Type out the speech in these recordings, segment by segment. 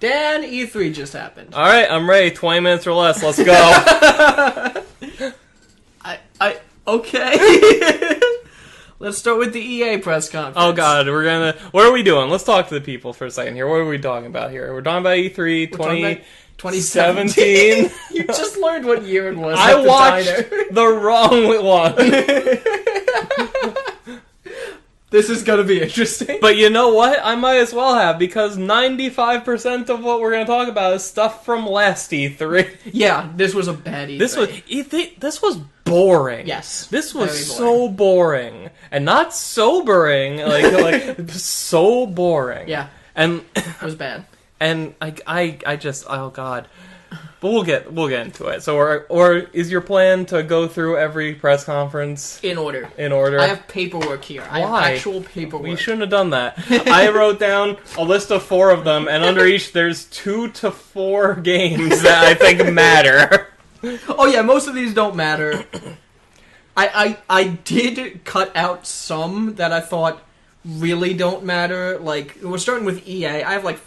Dan, E3 just happened. All right, I'm ready. 20 minutes or less. Let's go. Okay. Let's start with the EA press conference. Oh God, what are we doing? Let's talk to the people for a second here. What are we talking about here? We're talking about E3 2017. You just learned what year it was. I watched the wrong one. This is going to be interesting. But you know what? I might as well have, because 95% of what we're going to talk about is stuff from last E3. Yeah, this was a bad E3. This was boring. Yes. This was so boring. And not sobering, like so boring. Yeah. And it was bad. And I just, oh God. But we'll get into it. So, or is your plan to go through every press conference in order? I have paperwork here. Why? I have actual paperwork. We shouldn't have done that. I wrote down a list of 4 of them, and under each there's 2 to 4 games that I think matter. Oh yeah, most of these don't matter. I did cut out some that I thought really don't matter. Like, we're starting with EA. I have like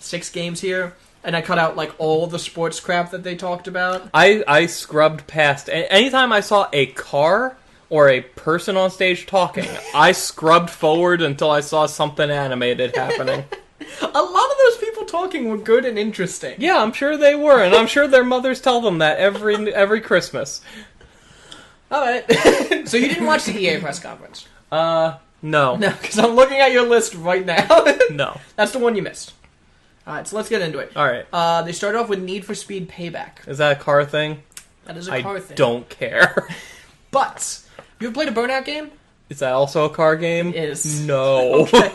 6 games here. And I cut out, like, all the sports crap that they talked about. I scrubbed past. Anytime I saw a car or a person on stage talking, I scrubbed forward until I saw something animated happening. A lot of those people talking were good and interesting. Yeah, I'm sure they were. And I'm sure their mothers tell them that every Christmas. All right. So you didn't watch the EA press conference? No. No, because I'm looking at your list right now. No. That's the one you missed. Alright, so let's get into it. Alright. They started off with Need for Speed Payback. Is that a car thing? That is a car thing. I don't care. But, you ever played a Burnout game? Is that also a car game? It is. No. Okay.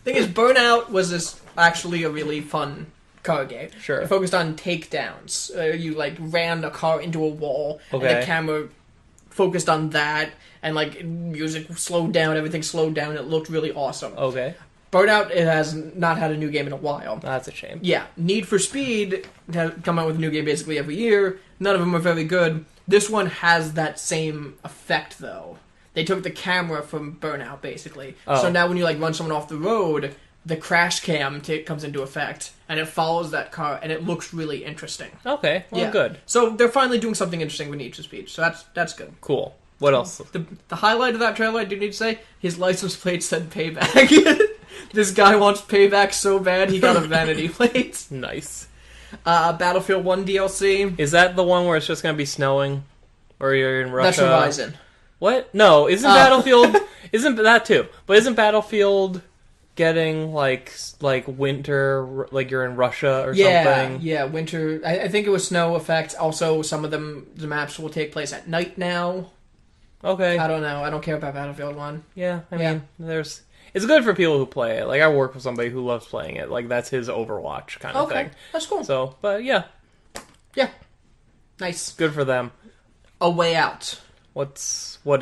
Thing is, Burnout was actually a really fun car game. Sure. It focused on takedowns. You, like, ran a car into a wall, and the camera focused on that, and, like, music slowed down, everything slowed down, it looked really awesome. Okay. Burnout, it has not had a new game in a while. That's a shame. Yeah. Need for Speed has come out with a new game basically every year. None of them are very good. This one has that same effect, though. They took the camera from Burnout, basically. Oh. So now when you, like, run someone off the road, the crash cam comes into effect, and it follows that car, and it looks really interesting. Okay. Well, good. So they're finally doing something interesting with Need for Speed, so that's good. Cool. What else? The highlight of that trailer, I do need to say, his license plate said Payback. This guy wants Payback so bad, he got a vanity plate. Nice. Battlefield 1 DLC. Is that the one where it's just going to be snowing? Or you're in Russia? That's Horizon. What? No, isn't Battlefield... Isn't that too? But isn't Battlefield getting, like winter, like you're in Russia or something? Yeah, winter. I think it was snow effect. Also, some of the maps will take place at night now. Okay. I don't know. I don't care about Battlefield 1. Yeah, I mean, it's good for people who play it. Like, I work with somebody who loves playing it. Like, that's his Overwatch kind of thing. That's cool. So, but yeah. Yeah. Nice. Good for them. A Way Out. What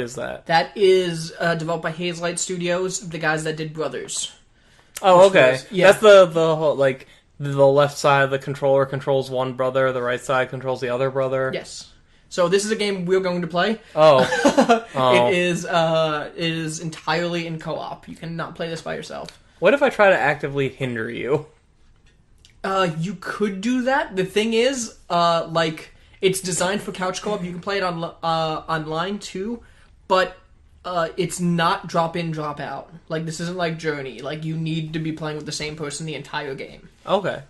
is that? That is developed by Hazelight Studios, the guys that did Brothers. Oh, okay. That's the whole, like, the left side of the controller controls one brother, the right side controls the other brother. Yes. So this is a game we're going to play. Oh. It is entirely in co-op. You cannot play this by yourself. What if I try to actively hinder you? You could do that. The thing is, like, it's designed for couch co-op. You can play it on online too, but it's not drop in, drop out. Like, this isn't like Journey. Like, you need to be playing with the same person the entire game. Okay.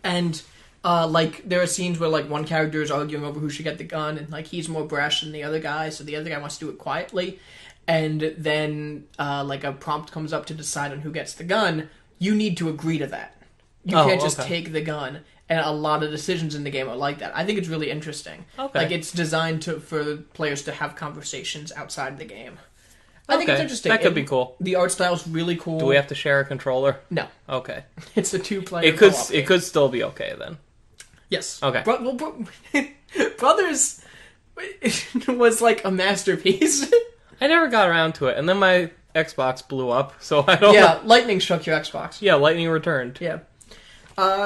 And like, there are scenes where, like, one character is arguing over who should get the gun, and, like, he's more brash than the other guy, so the other guy wants to do it quietly. And then, like, a prompt comes up to decide on who gets the gun. You need to agree to that. You can't just take the gun. And a lot of decisions in the game are like that. I think it's really interesting. Okay. Like, it's designed for players to have conversations outside the game. I think it's interesting. That could be cool. The art style's really cool. Do we have to share a controller? No. Okay. It's a 2-player It could still be okay, then. Yes. Okay. Brothers was like a masterpiece. I never got around to it, and then my Xbox blew up, so I don't know. Yeah, lightning struck your Xbox. Yeah, lightning returned. Yeah.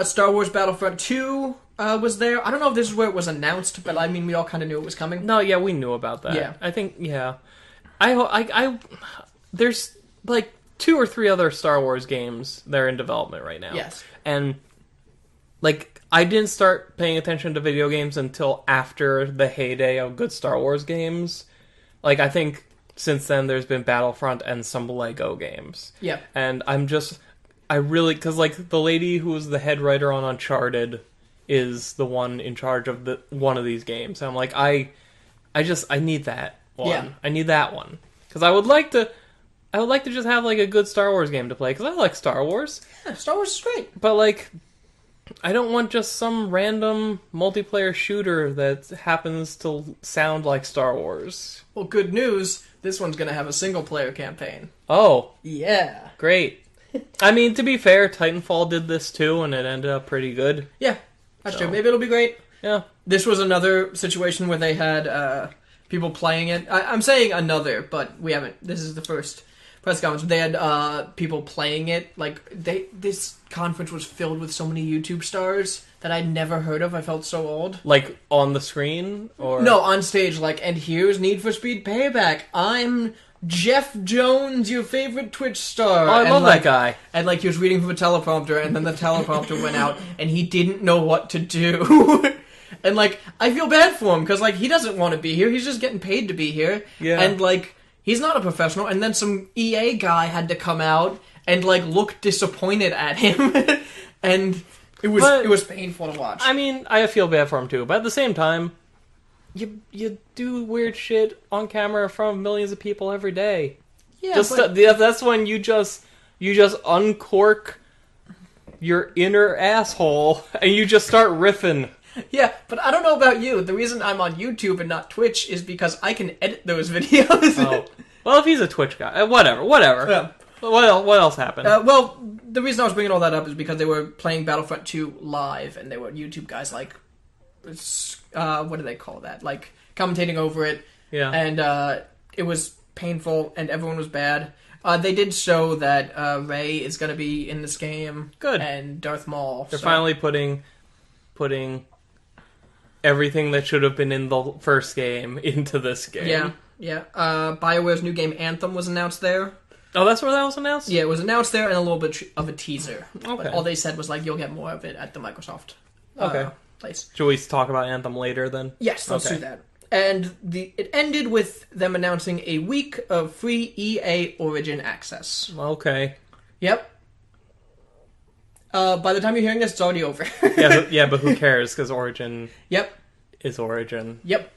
Star Wars Battlefront 2 was there. I don't know if this is where it was announced, but I mean, we all kind of knew it was coming. No, yeah, we knew about that. Yeah. I think, yeah. There's, like, 2 or 3 other Star Wars games that are in development right now. Yes. And like, I didn't start paying attention to video games until after the heyday of good Star Wars games. Like, I think since then there's been Battlefront and some Lego games. Yeah. And I really, because, like, the lady who was the head writer on Uncharted is the one in charge of one of these games. And I'm like, I need that one. Yeah. I need that one. Because I would like to just have, like, a good Star Wars game to play, because I like Star Wars. Yeah, Star Wars is great. But, like, I don't want just some random multiplayer shooter that happens to sound like Star Wars. Well, good news. This one's going to have a single-player campaign. Oh. Yeah. Great. I mean, to be fair, Titanfall did this too, and it ended up pretty good. Yeah, that's true. Maybe it'll be great. Yeah. This was another situation where they had people playing it. I'm saying another, but we haven't. This is the first press conference. They had people playing it. Like, this conference was filled with so many YouTube stars that I'd never heard of. I felt so old. Like, on the screen? Or No, on stage. Like, and here's Need for Speed Payback. I'm Jeff Jones, your favorite Twitch star. Oh, I love like, that guy. And, like, he was reading from a teleprompter, and then the teleprompter went out, and he didn't know what to do. And, like, I feel bad for him, because, like, he doesn't want to be here. He's just getting paid to be here. Yeah. And, like, he's not a professional. And then some EA guy had to come out and, like, look disappointed at him. And it was painful to watch. I mean, I feel bad for him too, but at the same time, you do weird shit on camera in front of millions of people every day. Yeah, That's when you just uncork your inner asshole and you just start riffing. Yeah, but I don't know about you. The reason I'm on YouTube and not Twitch is because I can edit those videos. Oh. Well, if he's a Twitch guy, whatever. Yeah. What else happened? Well, the reason I was bringing all that up is because they were playing Battlefront 2 live, and they were YouTube guys, like, what do they call that? Like, commentating over it. Yeah. And it was painful, and everyone was bad. They did show that Rey is going to be in this game. Good. And Darth Maul. They're finally putting everything that should have been in the first game into this game. Yeah. BioWare's new game Anthem was announced there. Oh, that's where that was announced? Yeah, it was announced there and a little bit of a teaser. Okay. But all they said was, like, you'll get more of it at the Microsoft place. Should we talk about Anthem later, then? Yes, let's do that. And it ended with them announcing a week of free EA Origin access. Okay. Yep. By the time you're hearing this, it's already over. but who cares? Because Origin is Origin. Yep.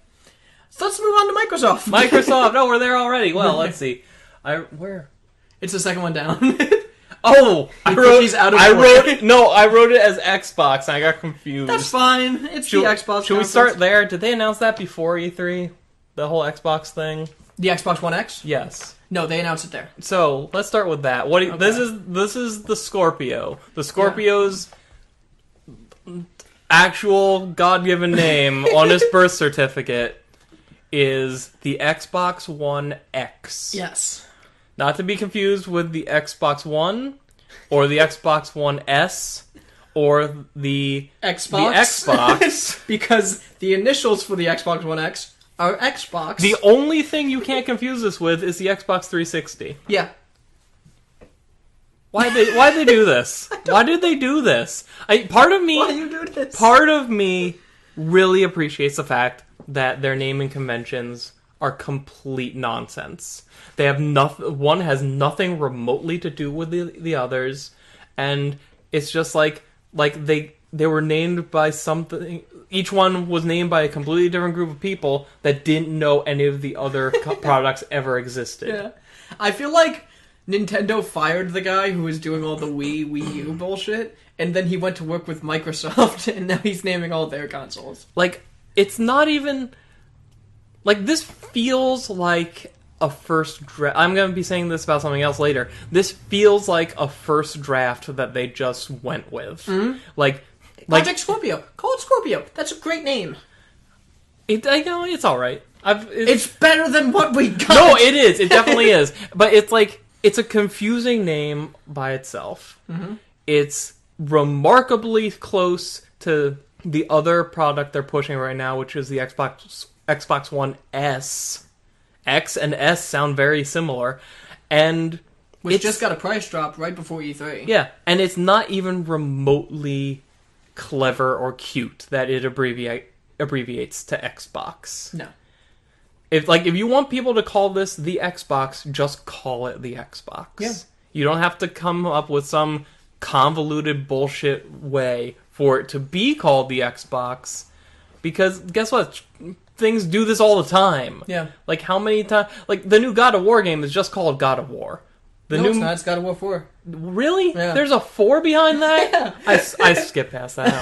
So let's move on to Microsoft. Microsoft! Oh, we're there already. Well, let's see. Where? It's the second one down. Oh! I wrote it as Xbox, and I got confused. That's fine. It's the Xbox. Should we start there? Did they announce that before E3? The whole Xbox thing? The Xbox One X? Yes. No, they announced it there. So, let's start with that. This is the Scorpio. The Scorpio's actual God-given name on his birth certificate is the Xbox One X. Yes. Not to be confused with the Xbox One, or the Xbox One S, or the Xbox. The Xbox. Because the initials for the Xbox One X are Xbox. The only thing you can't confuse this with is the Xbox 360. Yeah. Why'd they do this? Why did they do this? Part of me... Why you do this? Part of me really appreciates the fact that their naming conventions are complete nonsense. They have one has nothing remotely to do with the others, and it's just like they were named by something. Each one was named by a completely different group of people that didn't know any of the other products ever existed. Yeah. I feel like Nintendo fired the guy who was doing all the Wii U bullshit, and then he went to work with Microsoft, and now he's naming all their consoles. Like, it's not even... Like, this feels like a first draft. I'm going to be saying this about something else later. This feels like a first draft that they just went with. Mm-hmm. Like Project Scorpio. Call it Scorpio. That's a great name. It's all right. It's better than what we got. No, it is. It definitely is. But it's a confusing name by itself. Mm-hmm. It's remarkably close to the other product they're pushing right now, which is the Xbox One S. X and S sound very similar, and which just got a price drop right before E3. Yeah, and it's not even remotely clever or cute that it abbreviates to Xbox. No. If you want people to call this the Xbox, just call it the Xbox. Yeah. You don't have to come up with some convoluted bullshit way for it to be called the Xbox, because guess what? Things do this all the time. Yeah. Like, how many times... Like, the new God of War game is just called God of War. It's not. It's God of War 4. Really? Yeah. There's a 4 behind that? Yeah. I skipped past that.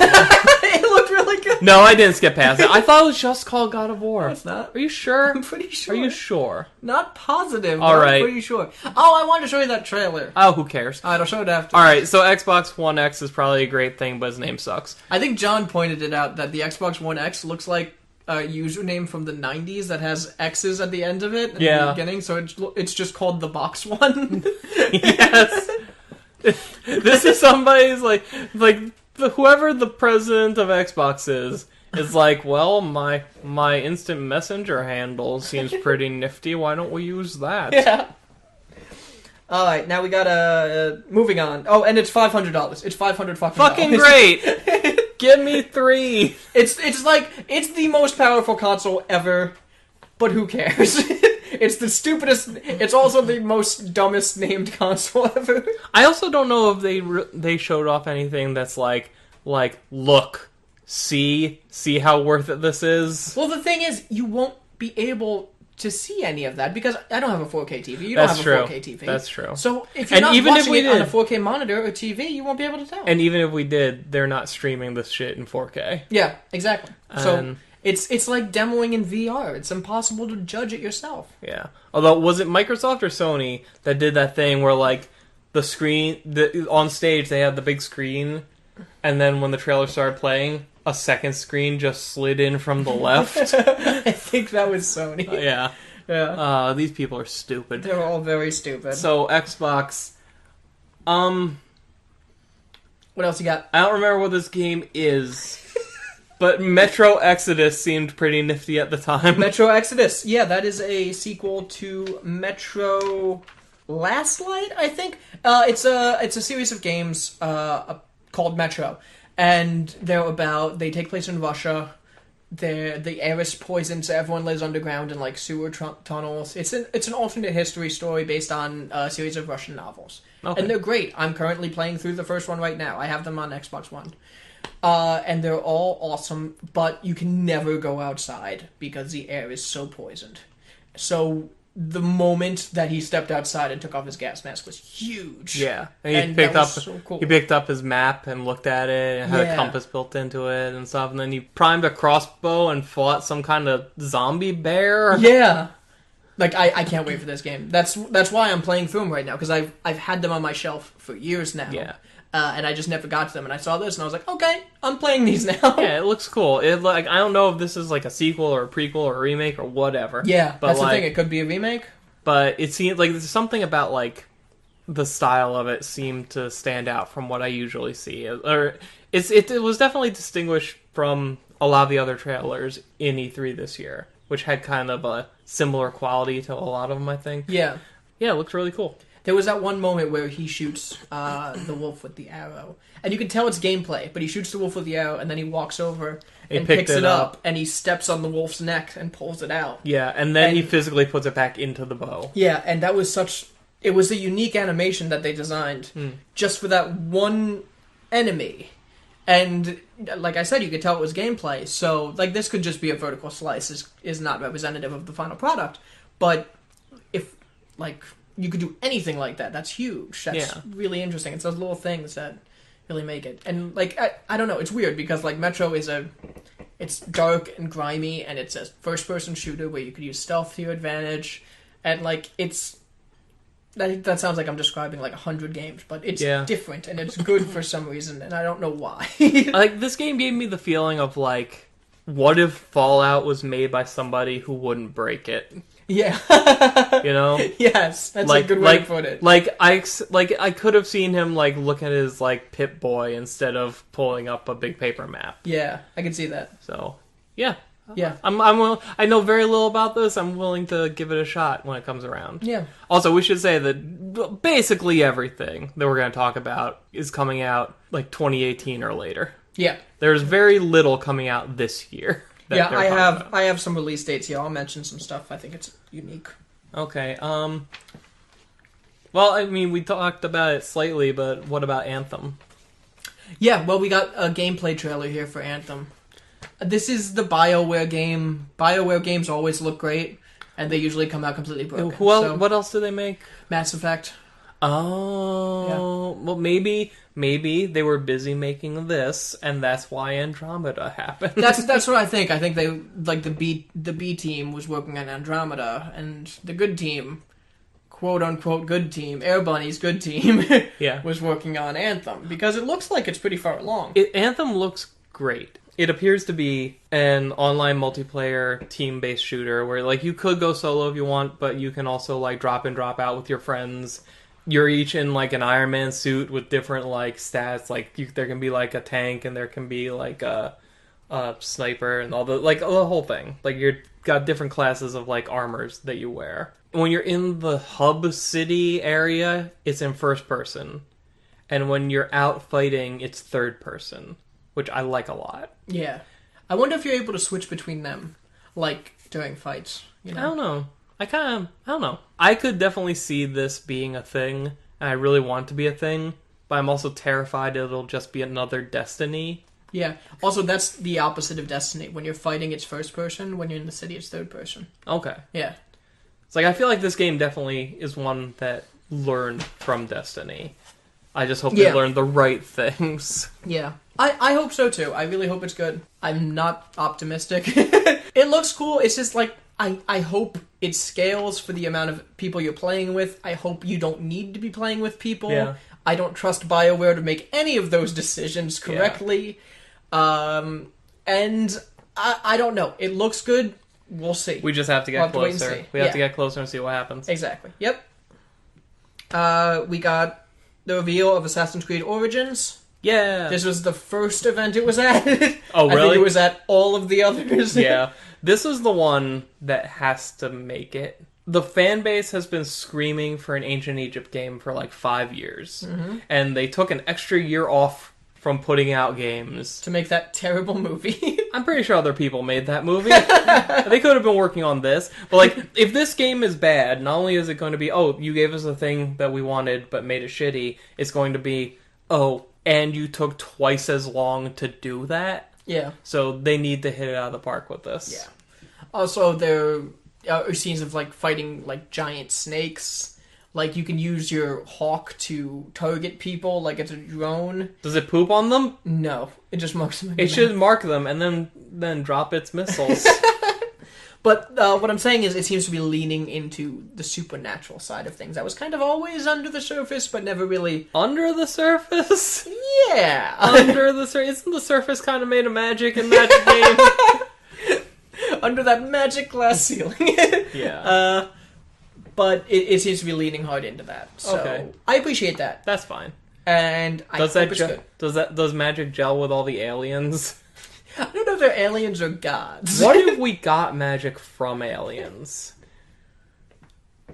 It looked really good. No, I didn't skip past it. I thought it was just called God of War. No, it's not. Are you sure? I'm pretty sure. Are you sure? Not positive. All right. I'm pretty sure. Oh, I wanted to show you that trailer. Oh, who cares? Alright, I'll show it after. Alright, so Xbox One X is probably a great thing, but his name sucks. I think John pointed it out that the Xbox One X looks like a username from the 90s that has X's at the end of it in the beginning, so it's just called the Box One. Yes. This is somebody's whoever the president of Xbox is like, well, my instant messenger handle seems pretty nifty. Why don't we use that? Yeah. All right, now we got moving on. Oh, and it's $500. It's $500 fucking great. Give me 3. It's like it's the most powerful console ever, but who cares? It's the stupidest. It's also the most dumbest named console ever. I also don't know if they showed off anything that's like look, see how worth it this is. Well, the thing is, you won't be able to see any of that because I don't have a 4K TV. You don't have a 4K TV. That's true. So if you're not watching it on a 4K monitor or TV, you won't be able to tell. And even if we did, they're not streaming this shit in 4K. Yeah, exactly. So it's like demoing in VR. It's impossible to judge it yourself. Yeah. Although, was it Microsoft or Sony that did that thing where like the screen on stage they had the big screen, and then when the trailer started playing, a second screen just slid in from the left? I think that was Sony. Yeah. Yeah. These people are stupid. They're all very stupid. So, Xbox... What else you got? I don't remember what this game is, but Metro Exodus seemed pretty nifty at the time. Metro Exodus. Yeah, that is a sequel to Metro Last Light, I think. It's a series of games called Metro. And they take place in Russia. The air is poisoned, so everyone lives underground in like sewer tunnels. It's an alternate history story based on a series of Russian novels, and they're great. I'm currently playing through the first one right now. I have them on Xbox One, and they're all awesome. But you can never go outside because the air is so poisoned. So the moment that he stepped outside and took off his gas mask was huge. Yeah, and he picked up his map and looked at it and had a compass built into it and stuff. And then he primed a crossbow and fought some kind of zombie bear. Yeah, like I can't wait for this game. That's why I'm playing through them right now because I've had them on my shelf for years now. Yeah. And I just never got to them, and I saw this, and I was like, okay, I'm playing these now. Yeah, it looks cool. I don't know if this is like a sequel or a prequel or a remake or whatever. Yeah, but that's the thing. It could be a remake. But it seems like there's something about like the style of it seemed to stand out from what I usually see. Or it was definitely distinguished from a lot of the other trailers in E3 this year, which had kind of a similar quality to a lot of them, I think. Yeah. Yeah, it looks really cool. There was that one moment where he shoots the wolf with the arrow. And you can tell it's gameplay, but he shoots the wolf with the arrow, and then he walks over and picks it up, and he steps on the wolf's neck and pulls it out. Yeah, and then he physically puts it back into the bow. Yeah, and that was it was a unique animation that they designed just for that one enemy. And like I said, you could tell it was gameplay. So like this could just be a vertical slice is not representative of the final product. But if like you could do anything like that, that's huge. That's really interesting. It's those little things that really make it. And like I don't know, it's weird because like Metro it's dark and grimy and it's a first person shooter where you could use stealth to your advantage. And like that sounds like I'm describing like 100 games, but it's different and it's good for some reason, and I don't know why. Like this game gave me the feeling of like, what if Fallout was made by somebody who wouldn't break it? Yeah, you know. Yes, that's a good way to put it. I could have seen him like look at his like Pip-Boy instead of pulling up a big paper map. Yeah, I can see that. So yeah. Yeah, I know very little about this. I'm willing to give it a shot when it comes around. Yeah. Also, we should say that basically everything that we're going to talk about is coming out like 2018 or later. Yeah. There's very little coming out this year. Yeah, I have some release dates here. I'll mention some stuff. I think it's unique. Okay. Well, I mean, we talked about it slightly, but what about Anthem? Yeah, well, we got a gameplay trailer here for Anthem. This is the BioWare game. BioWare games always look great, and they usually come out completely broken. Well, what else do they make? Mass Effect. Oh, well, maybe they were busy making this, and that's why Andromeda happened. That's what I think. I think they like the B team was working on Andromeda, and the good team, quote unquote good team, Air Bunny's good team, Yeah. was working on Anthem because it looks like it's pretty far along. Anthem looks great. It appears to be an online multiplayer team-based shooter where, like, you could go solo if you want, but you can also, like, drop in, drop out with your friends. You're each in, like, an Iron Man suit with different, like, stats. Like, there can be, like, a tank, and there can be, like, a sniper, and all the whole thing. Like, you've got different classes of, like, armors that you wear. When you're in the hub city area, it's in first person. And when you're out fighting, it's third person, which I like a lot. Yeah, I wonder if you're able to switch between them, like during fights. You know? I don't know. I don't know. I could definitely see this being a thing, and I really want it to be a thing, but I'm also terrified it'll just be another Destiny. Yeah. Also, that's the opposite of Destiny. When you're fighting, it's first person. When you're in the city, it's third person. Okay. Yeah. It's like, I feel like this game definitely is one that learned from Destiny. I just hope they learned the right things. Yeah. I hope so too. I really hope it's good. I'm not optimistic. It looks cool. It's just like, I hope it scales for the amount of people you're playing with. I hope you don't need to be playing with people. Yeah. I don't trust BioWare to make any of those decisions correctly. Yeah. And I don't know. It looks good. We'll see. We just have to get closer. We have to get closer and see what happens. Exactly. Yep. We got the reveal of Assassin's Creed Origins. Yeah. This was the first event it was at. Oh, really? I think it was at all of the others. Yeah. This is the one that has to make it. The fan base has been screaming for an Ancient Egypt game for like 5 years. Mm-hmm. And they took an extra year off from putting out games. To make that terrible movie. I'm pretty sure other people made that movie. They could have been working on this. But, like, if this game is bad, not only is it going to be, oh, you gave us a thing that we wanted but made it shitty, it's going to be, oh, and you took twice as long to do that? Yeah. So they need to hit it out of the park with this. Yeah. Also, there are scenes of, like, fighting, like, giant snakes. Like, you can use your hawk to target people like it's a drone. Does it poop on them? No. It just marks them. It should mark them and then drop its missiles. But what I'm saying is it seems to be leaning into the supernatural side of things. That was kind of always under the surface, but never really... Under the surface? Yeah. Under the surface? Isn't the surface kind of made of magic in that game? Under that magic glass ceiling. Yeah. But it seems to be leaning hard into that. So okay. I appreciate that. That's fine. And I hope it's good. Does magic gel with all the aliens? I don't know if they're aliens or gods. What if we got magic from aliens?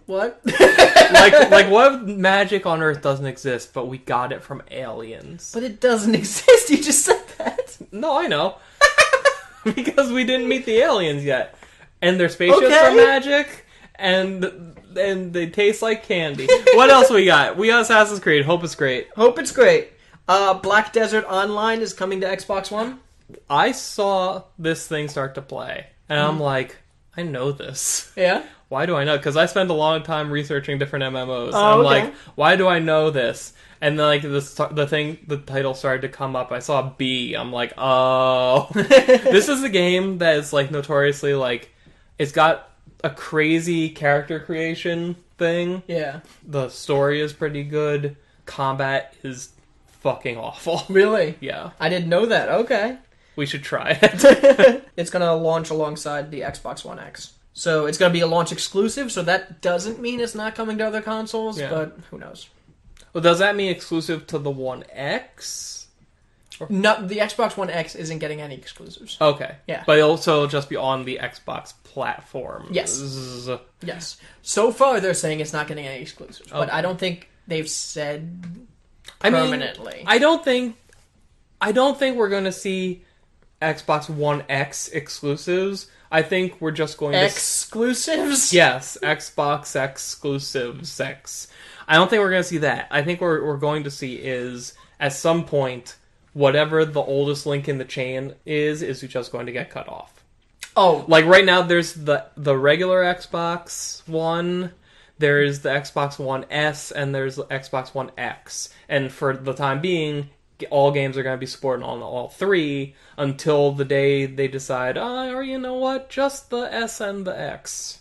What? like what if magic on Earth doesn't exist, but we got it from aliens? But it doesn't exist. You just said that. No, I know. Because we didn't meet the aliens yet, and their spaceships are magic, and they taste like candy. What else we got? We got Assassin's Creed. Hope it's great. Hope it's great. Black Desert Online is coming to Xbox One. I saw this thing start to play, and I'm like, I know this. Yeah? Why do I know? Because I spent a long time researching different MMOs. Oh, I'm like, why do I know this? And then, like, the title started to come up. I saw B. I'm like, oh. This is a game that is, like, notoriously, like, it's got a crazy character creation thing. Yeah. The story is pretty good. Combat is fucking awful. Really? Yeah. I didn't know that. Okay. We should try it. It's going to launch alongside the Xbox One X. So it's going to be a launch exclusive, so that doesn't mean it's not coming to other consoles, but who knows. Well, does that mean exclusive to the One X? No, the Xbox One X isn't getting any exclusives. Okay. Yeah. But it'll also just be on the Xbox platform. Yes. Yes. So far, they're saying it's not getting any exclusives, but I don't think they've said permanently. I mean, I don't think I don't think we're going to see Xbox One X exclusives. I think we're just going to... Exclusives? Yes, Xbox exclusives X. I don't think we're going to see that. I think what we're going to see is, at some point, whatever the oldest link in the chain is just going to get cut off. Oh. Like, right now, there's the regular Xbox One, there's the Xbox One S, and there's the Xbox One X. And for the time being, all games are going to be supported on all three until the day they decide, or you know what, just the S and the X.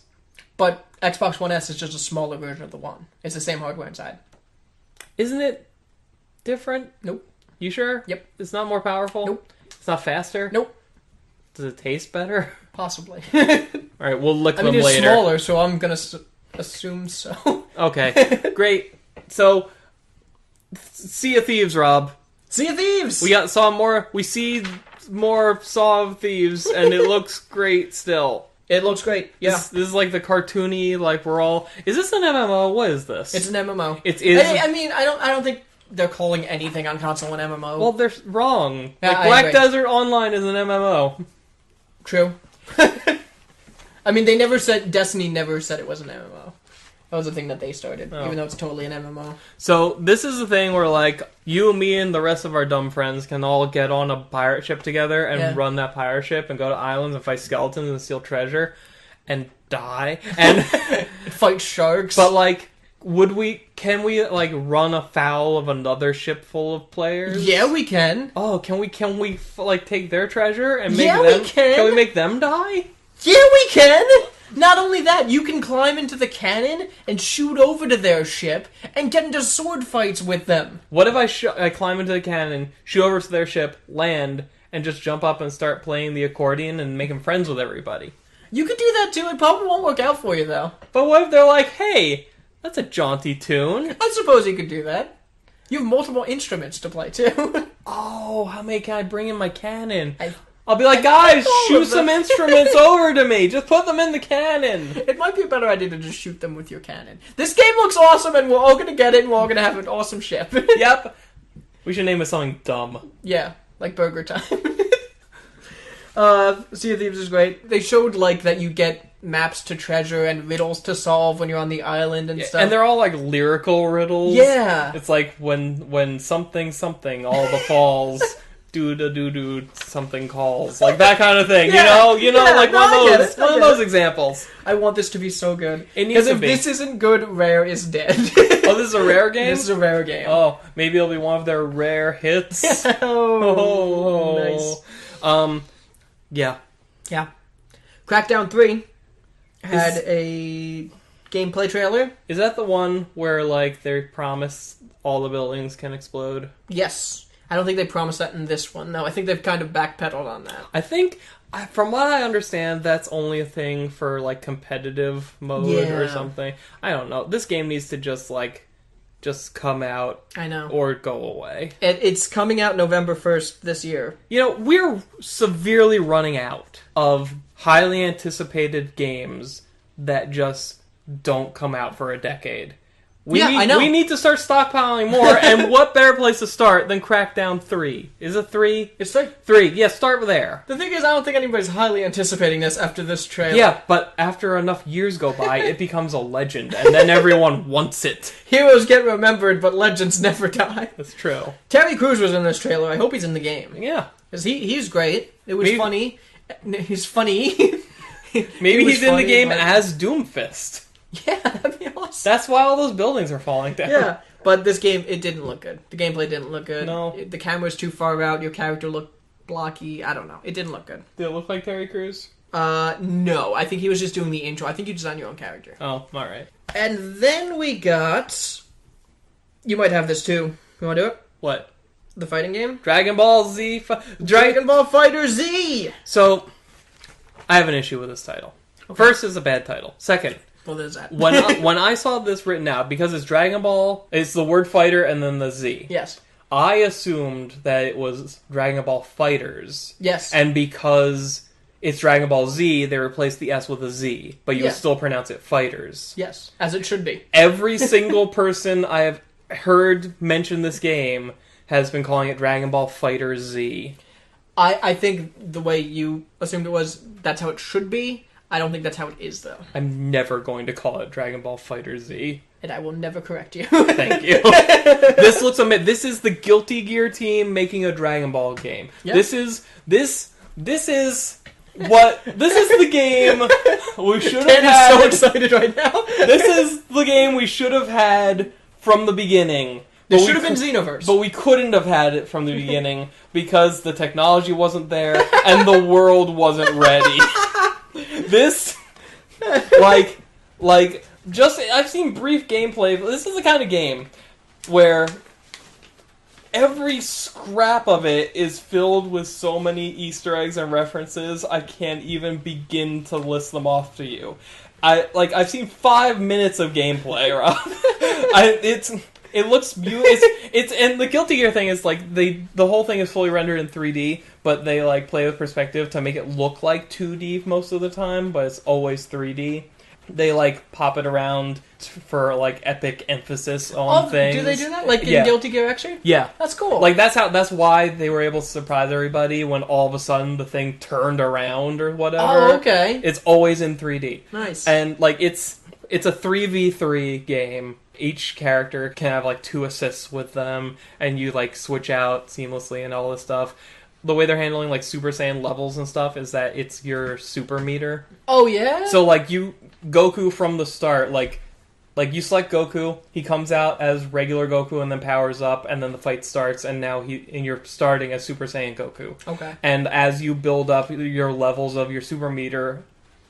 But Xbox One S is just a smaller version of the One. It's the same hardware inside. Isn't it different? Nope. You sure? Yep. It's not more powerful? Nope. It's not faster? Nope. Does it taste better? Possibly. Alright, we'll look them it's later. smaller, so I'm going to assume so. Okay, great. So, Sea of Thieves, Rob. Sea of Thieves! We see more Saw of Thieves, and it looks great still. It looks great, yeah. This is like the cartoony, like we're all... Is this an MMO? What is this? It's an MMO. It is... I mean, I don't think they're calling anything on console an MMO. Well, they're wrong. Yeah, like, I Black agree. Desert Online is an MMO. True. I mean, Destiny never said it was an MMO. That was the thing that they started, even though it's totally an MMO. So, this is the thing where, like, you, me, and the rest of our dumb friends can all get on a pirate ship together and run that pirate ship and go to islands and fight skeletons and steal treasure and die. And Fight sharks. But, like, can we, like, run afoul of another ship full of players? Yeah, we can. Oh, can we like, take their treasure and make Yeah, them... we can. Can we make them die? Yeah, we can! Not only that, you can climb into the cannon and shoot over to their ship and get into sword fights with them. What if I climb into the cannon, shoot over to their ship, land, and just jump up and start playing the accordion and making friends with everybody? You could do that too. It probably won't work out for you, though. But what if they're like, hey, that's a jaunty tune? I suppose you could do that. You have multiple instruments to play, too. Oh, how many can I bring in my cannon? I I'll be like, guys, all shoot of some them." instruments over to me. Just put them in the cannon. It might be a better idea to just shoot them with your cannon. This game looks awesome, and we're all going to get it, and we're all going to have an awesome ship. Yep. We should name it something dumb. Yeah, like Burger Time. Sea of Thieves is great. They showed, like, that you get maps to treasure and riddles to solve when you're on the island and stuff. And they're all, like, lyrical riddles. Yeah. It's like when something, all the falls... do something calls, like that kind of thing. Yeah, you know, like no, one of those examples. I want this to be so good. It needs Because to if be. this isn't good, Rare is dead. Oh, this is a rare game. This is a Rare game. Oh, maybe it'll be one of their rare hits. Nice. Yeah. Yeah. Crackdown 3 had a gameplay trailer. Is that the one where like they promise all the buildings can explode? Yes. I don't think they promised that in this one. No, I think they've kind of backpedaled on that. I think, from what I understand, that's only a thing for like competitive mode or Yeah. something. I don't know. This game needs to just come out I know. or go away. It's coming out November 1st this year. You know, we're severely running out of highly anticipated games that just don't come out for a decade. I know. We need to start stockpiling more, and what better place to start than Crackdown 3? Is it 3? It's like 3. Yeah, start there. the thing is, I don't think anybody's highly anticipating this after this trailer. Yeah, but after enough years go by, it becomes a legend, and then everyone wants it. Heroes get remembered, but legends never die. That's true. Terry Crews was in this trailer. I hope he's in the game. Yeah. Because he's great. It was Maybe- funny. He's funny. Maybe He was he's in the funny, game but- as Doomfist. Yeah, that'd be awesome. That's why all those buildings are falling down. Yeah, but this game, it didn't look good. The gameplay didn't look good. No. The camera's too far out. Your character looked blocky. I don't know. It didn't look good. Did it look like Terry Crews? No. I think he was just doing the intro. I think you designed your own character. Oh, alright. And then we got... You might have this too. You want to do it? What? The fighting game? Dragon Ball Z... Dragon Ball Fighter Z! So, I have an issue with this title. First, it's a bad title. Second, Well, there's that. when I saw this written out, because it's Dragon Ball, it's the word fighter and then the Z. Yes. I assumed that it was Dragon Ball Fighters. Yes. And because it's Dragon Ball Z, they replaced the S with a Z. But you Yeah. would still pronounce it Fighters. Yes. As it should be. Every single person I have heard mention this game has been calling it Dragon Ball Fighter Z. I think the way you assumed it was, that's how it should be. I don't think that's how it is, though. I'm never going to call it Dragon Ball Fighter Z. And I will never correct you. Thank you. This looks amazing. This is the Guilty Gear team making a Dragon Ball game. Yep. This is the game we should have Ken had. is so excited right now. This is the game we should have had from the beginning. This should have been Xenoverse. But we couldn't have had it from the beginning because the technology wasn't there and the world wasn't ready. This, just, I've seen brief gameplay, but this is the kind of game where every scrap of it is filled with so many Easter eggs and references, I can't even begin to list them off to you. I've seen 5 minutes of gameplay, Rob. It looks beautiful. And the Guilty Gear thing is the whole thing is fully rendered in 3D, but they play with perspective to make it look like 2D most of the time, but it's always 3D. They pop it around for epic emphasis on things. Do they do that? In Guilty Gear Xrd? Yeah. That's cool. That's why they were able to surprise everybody when all of a sudden the thing turned around or whatever. Oh, okay. It's always in 3D. Nice. And it's a 3v3 game. Each character can have 2 assists with them, and you switch out seamlessly and all this stuff. The way they're handling Super Saiyan levels and stuff is that it's your super meter. Oh yeah. So you Goku from the start, you select Goku, he comes out as regular Goku and then powers up, and then the fight starts, and now you're starting as Super Saiyan Goku. Okay. And as you build up your levels of your super meter,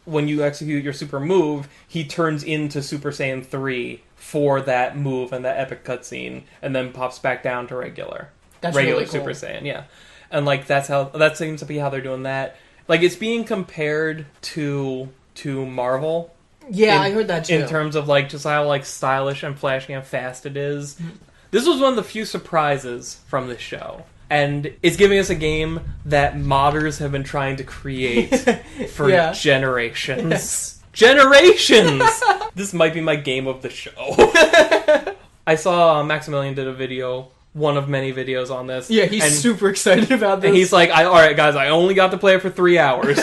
when you execute your super move, he turns into Super Saiyan 3 for that move and that epic cutscene, and then pops back down to regular really cool. Super Saiyan, yeah. And that seems to be how they're doing that. It's being compared to Marvel. Yeah, I heard that too. In terms of just how stylish and flashy and fast it is. This was one of the few surprises from this show. And it's giving us a game that modders have been trying to create for generations. Yes. Generations! This might be my game of the show. I saw Maximilian did a video, one of many videos on this. Yeah, he's super excited about this. And he's like, alright guys, I only got to play it for 3 hours.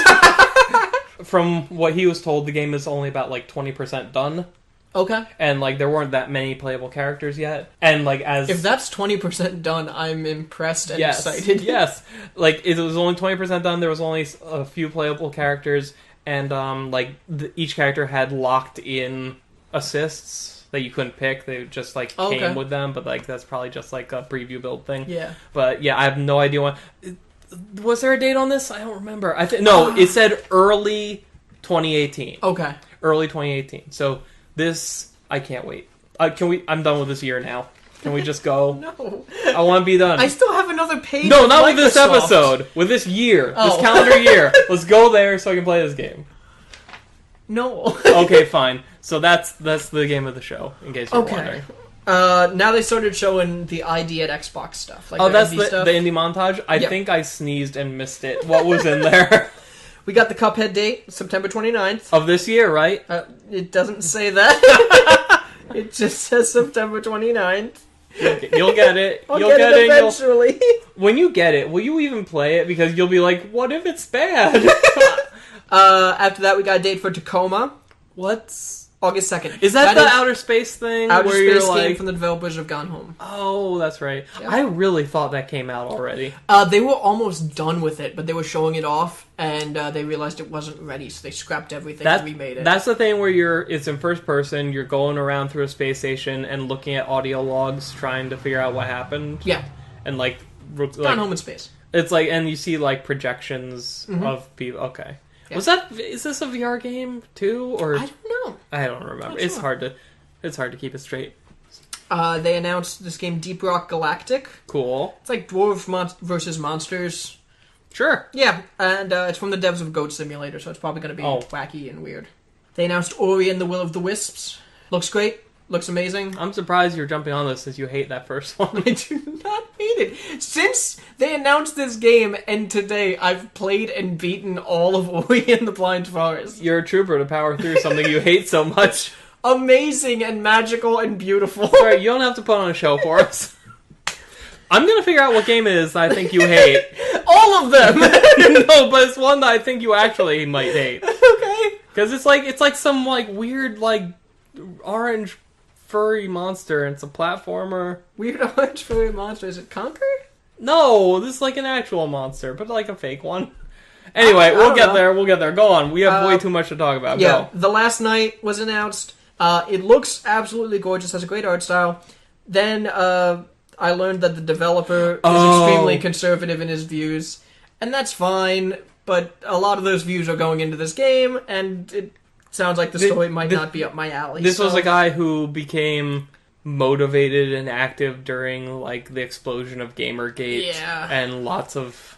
From what he was told, the game is only about 20% done. Okay. And there weren't that many playable characters yet. And if that's 20% done, I'm impressed and excited. Yes. It was only 20% done, there was only a few playable characters, and each character had locked in assists that you couldn't pick. They just came with them, but that's probably just a preview build thing. Yeah. But yeah, I have no idea when. Was there a date on this? I don't remember. No, it said early 2018. Okay. Early 2018. So this, I can't wait. I'm done with this year now. Can we just go? No. I want to be done. I still have another page. No, not with this episode. With this year. Oh. This calendar year. Let's go there so I can play this game. No. Okay, fine. So that's the game of the show, in case you're wondering. Now they started showing the ID at Xbox stuff. That's the indie montage? I think I sneezed and missed it. What was in there? We got the Cuphead date, September 29th. Of this year, right? It doesn't say that. It just says September 29th. You'll get it. I'll get it eventually. When you get it, will you even play it? Because you'll be like, what if it's bad? After that, we got a date for Tacoma. What's August 2nd. Is that the outer space thing? Outer where space you're game from the developers of Gone Home. Oh, that's right. Yeah. I really thought that came out already. They were almost done with it, but they were showing it off, and they realized it wasn't ready, so they scrapped everything and remade it. That's the thing where it's in first person, you're going around through a space station and looking at audio logs, trying to figure out what happened. Yeah. And Gone Home in space. It's and you see projections of people. Okay. Yeah. Is this a VR game too, or I don't know. I don't remember. It's hard to keep it straight. They announced this game, Deep Rock Galactic. Cool. It's Dwarf versus Monsters. Sure. Yeah, and it's from the devs of Goat Simulator, so it's probably going to be wacky and weird. They announced Ori and the Will of the Wisps. Looks great. Looks amazing. I'm surprised you're jumping on this since you hate that first one. I do not hate it. Since they announced this game, and today, I've played and beaten all of Ori and the Blind Forest. You're a trooper to power through something you hate so much. Amazing and magical and beautiful. Sorry, you don't have to put on a show for us. I'm gonna figure out what game it is that I think you hate. All of them! No, but it's one that I think you actually might hate. Okay. Because it's like some like weird like orange furry monster and it's a platformer. Weird orange furry monster. Is it Conquer? No, this is like an actual monster, but like a fake one. Anyway, I we'll don't get know. there. We'll get there. Go on. We have way too much to talk about. Yeah, Go. The Last Night was announced. It looks absolutely gorgeous. Has a great art style. Then I learned that the developer is extremely conservative in his views, and that's fine. But a lot of those views are going into this game, and it sounds like the story might not be up my alley. This was a guy who became motivated and active during like the explosion of Gamergate, Yeah. and lots of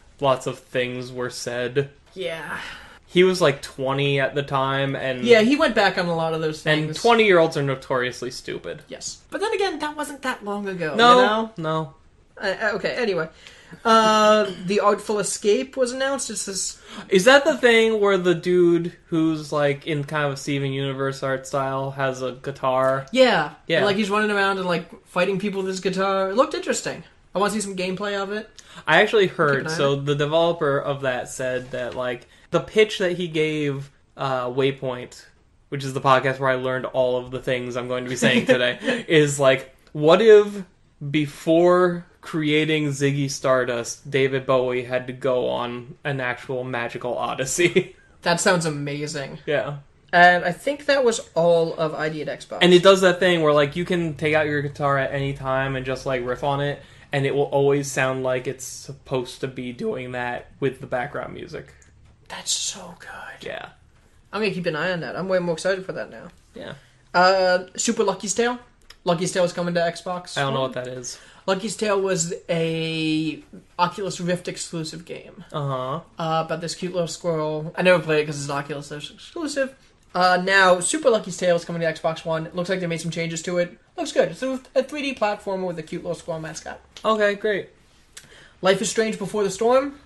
things were said. Yeah. He was like 20 at the time, and Yeah, he went back on a lot of those things. and 20-year-olds are notoriously stupid. Yes. But then again, that wasn't that long ago, No, you know? no. Okay, anyway. The Artful Escape was announced. It's this... Is that the thing where the dude who's like in kind of a Steven Universe art style has a guitar? Yeah. Yeah. And, like, he's running around and, like, fighting people with his guitar. It looked interesting. I want to see some gameplay of it. I actually Keep heard, an eye on so the developer of that said that, like, the pitch that he gave Waypoint, which is the podcast where I learned all of the things I'm going to be saying today, is, like, what if before creating Ziggy Stardust, David Bowie had to go on an actual magical odyssey? That sounds amazing. Yeah. And I think that was all of ID at Xbox. And it does that thing where, like, you can take out your guitar at any time and just, like, riff on it, and it will always sound like it's supposed to be doing that with the background music. That's so good. Yeah. I'm going to keep an eye on that. I'm way more excited for that now. Yeah. Super Lucky's Tale. Lucky's Tale is coming to Xbox. I don't know what that is. Lucky's Tale was a Oculus Rift exclusive game. Uh-huh. About this cute little squirrel. I never played it because it's an Oculus Rift exclusive. Now, Super Lucky's Tale is coming to Xbox One. It looks like they made some changes to it. Looks good. It's a 3D platformer with a cute little squirrel mascot. Okay, great. Life is Strange Before the Storm.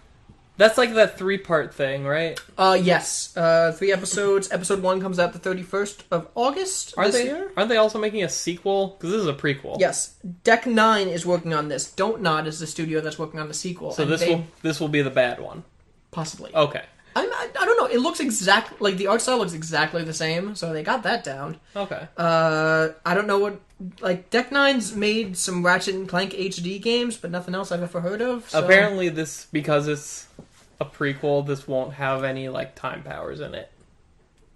That's like that 3-part thing, right? Yes. 3 episodes. Episode 1 comes out the 31st of August Aren't this they? year. Aren't they also making a sequel? Because this is a prequel. Yes. Deck 9 is working on this. Don't Nod is the studio that's working on the sequel. So and this will be the bad one. Possibly. Okay. I don't know. It looks exactly... Like, the art style looks exactly the same, so they got that down. Okay. I don't know what... Like, Deck 9's made some Ratchet and Clank HD games, but nothing else I've ever heard of. So. Apparently this, because it's a prequel, this won't have any, like, time powers in it.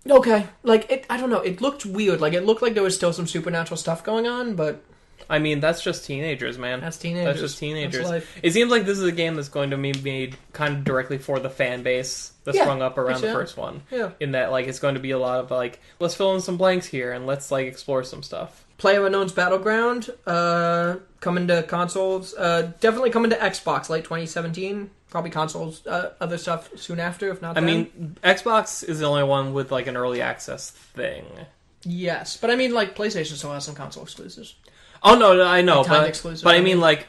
Okay. Like, I don't know. It looked weird. Like, it looked like there was still some supernatural stuff going on, but... I mean, that's just teenagers, man. That's teenagers. That's just teenagers. That's life. It seems like this is a game that's going to be made kind of directly for the fan base that sprung up around the first one. Yeah. In that, like, it's going to be a lot of, like, let's fill in some blanks here and let's, like, explore some stuff. PlayerUnknown's Battleground, coming to consoles. Definitely coming to Xbox late 2017. Probably consoles, other stuff soon after, if not I then. mean, Xbox is the only one with, like, an early access thing. Yes, but I mean, like, PlayStation still has some console exclusives. Oh, no, I know, Like timed but exclusive, I I mean, mean. like,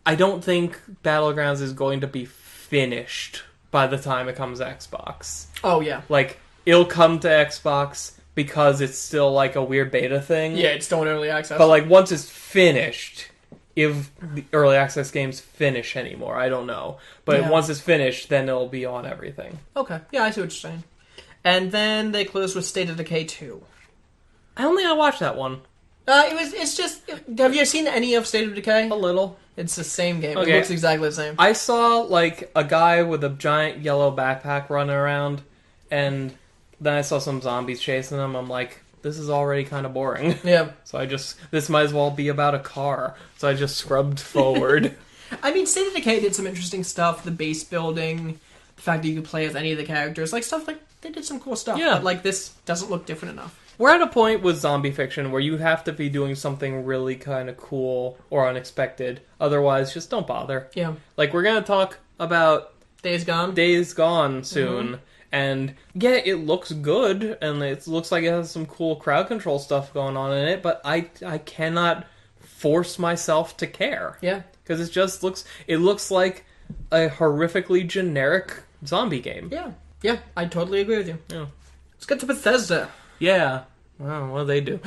I don't think Battlegrounds is going to be finished by the time it comes to Xbox. Oh, yeah. Like, it'll come to Xbox because it's still, like, a weird beta thing. Yeah, it's still in early access. But, like, once it's finished, if the early access games finish anymore, I don't know. But Yeah. once it's finished, then it'll be on everything. Okay, yeah, I see what you're saying. And then they closed with State of Decay 2. I don't think I watched that one. It's just... Have you seen any of State of Decay? A little. It's the same game. Okay. It looks exactly the same. I saw, like, a guy with a giant yellow backpack running around, and then I saw some zombies chasing him. I'm like, this is already kind of boring. Yeah. So this might as well be about a car. So I just scrubbed forward. I mean, State of Decay did some interesting stuff. The base building, the fact that you could play as any of the characters. Like, stuff like... They did some cool stuff. Yeah. But, like, this doesn't look different enough. We're at a point with zombie fiction where you have to be doing something really kind of cool or unexpected. Otherwise, just don't bother. Yeah. Like, we're going to talk about Days Gone. Days Gone soon. And, yeah, it looks good, and it looks like it has some cool crowd control stuff going on in it, but I cannot force myself to care. Yeah. Because it looks like a horrifically generic zombie game. Yeah. Yeah, I totally agree with you. Yeah. Let's get to Bethesda. Yeah. Well, what do they do?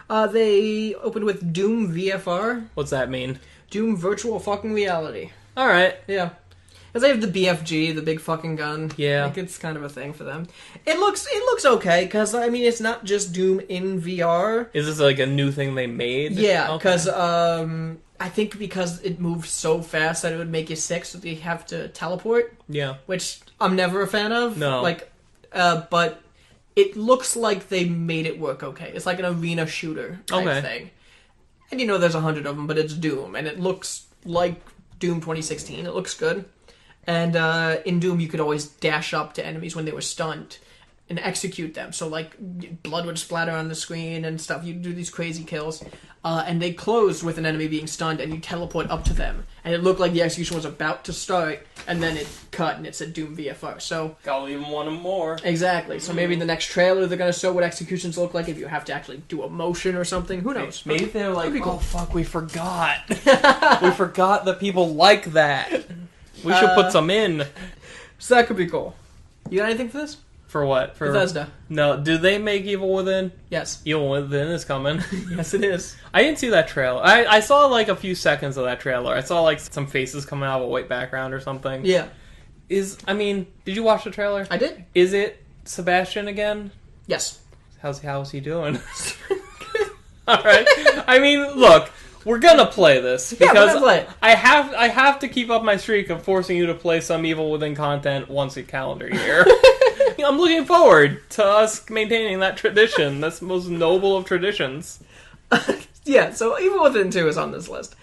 They opened with Doom VFR. What's that mean? Doom Virtual Fucking Reality. All right. Yeah. Because they have the BFG, the big fucking gun. Yeah. Like, it's kind of a thing for them. It looks okay, because, I mean, it's not just Doom in VR. Is this like a new thing they made? Yeah, Okay. because, I think because it moves so fast that it would make you sick, so they have to teleport, Yeah. which I'm never a fan of. No. Like, but it looks like they made it work okay. It's like an arena shooter type thing. And you know there's 100 of them, but it's Doom, and it looks like Doom 2016. It looks good. And in Doom, you could always dash up to enemies when they were stunned and execute them. So, like, blood would splatter on the screen and stuff. You'd do these crazy kills. And they closed with an enemy being stunned, and you teleport up to them. And it looked like the execution was about to start, and then it cut, and it said Doom VFR. So I'll even want them more. exactly. So maybe in the next trailer, they're going to show what executions look like if you have to actually do a motion or something. Who knows? Maybe they're like, That'd be cool. oh, fuck, we forgot. We forgot that people like that. We should put some in. So that could be cool. You got anything for this? For what? For Bethesda. No, do they make Evil Within? Yes. Evil Within is coming. Yes, it is. I didn't see that trailer. I saw like a few seconds of that trailer. I saw like some faces coming out of a white background or something. Yeah. Did you watch the trailer? I did. Is it Sebastian again? Yes. How's he doing? All right. I mean, look, we're gonna play this Yeah, we're because gonna play it. I have to keep up my streak of forcing you to play some Evil Within content once a calendar year. I'm looking forward to us maintaining that tradition. That's the most noble of traditions. Yeah, so Evil Within 2 is on this list.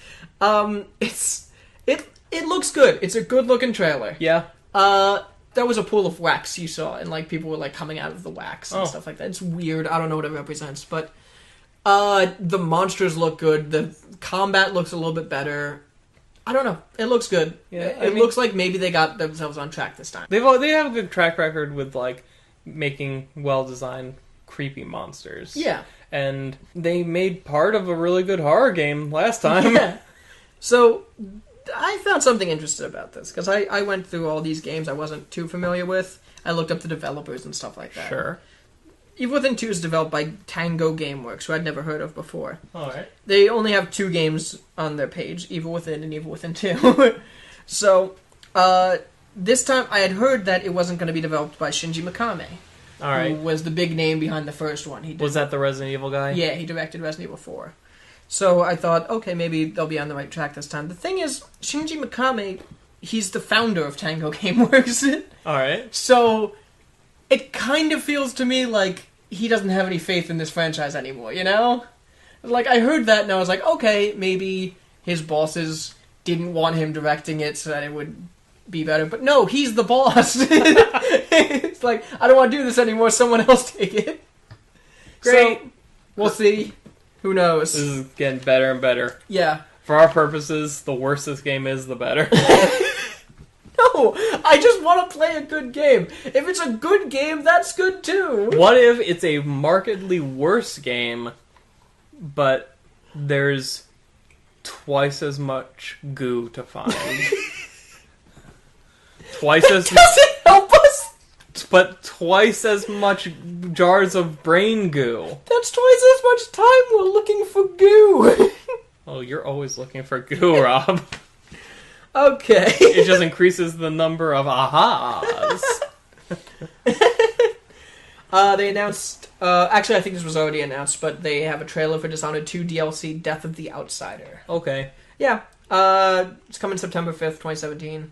It looks good. It's a good looking trailer. Yeah. There was a pool of wax you saw, and like people were like coming out of the wax and Oh. stuff like that. It's weird. I don't know what it represents, but the monsters look good. The combat looks a little bit better. I don't know. It looks good. Yeah, It looks like maybe they got themselves on track this time. They have a good track record with like making well-designed creepy monsters. Yeah. And they made part of a really good horror game last time. Yeah. So I found something interesting about this because I went through all these games I wasn't too familiar with. I looked up the developers and stuff like that. Sure. Evil Within 2 is developed by Tango Gameworks, who I'd never heard of before. Alright. They only have 2 games on their page, Evil Within and Evil Within 2. So, this time I had heard that it wasn't going to be developed by Shinji Mikami, Alright. who was the big name behind the first one. He did, Was that the Resident Evil guy? Yeah, he directed Resident Evil 4. So I thought, okay, maybe they'll be on the right track this time. The thing is, Shinji Mikami, he's the founder of Tango Gameworks. Alright. So it kind of feels to me like he doesn't have any faith in this franchise anymore, you know? Like, I heard that and I was like, okay, maybe his bosses didn't want him directing it so that it would be better. But no, he's the boss. It's like, I don't want to do this anymore, someone else take it. Great. So, we'll see. Who knows? This is getting better and better. Yeah. For our purposes, the worse this game is, the better. No, I just want to play a good game. If it's a good game, that's good too. What if it's a markedly worse game, but there's twice as much goo to find? Twice as Does it help us? but twice as much jars of brain goo. That's twice as much time we're looking for goo. Oh, you're always looking for goo, Rob. Okay. It just increases the number of ahas. They announced... actually, I think this was already announced, but they have a trailer for Dishonored 2 DLC, Death of the Outsider. Okay. Yeah. It's coming September 5th, 2017.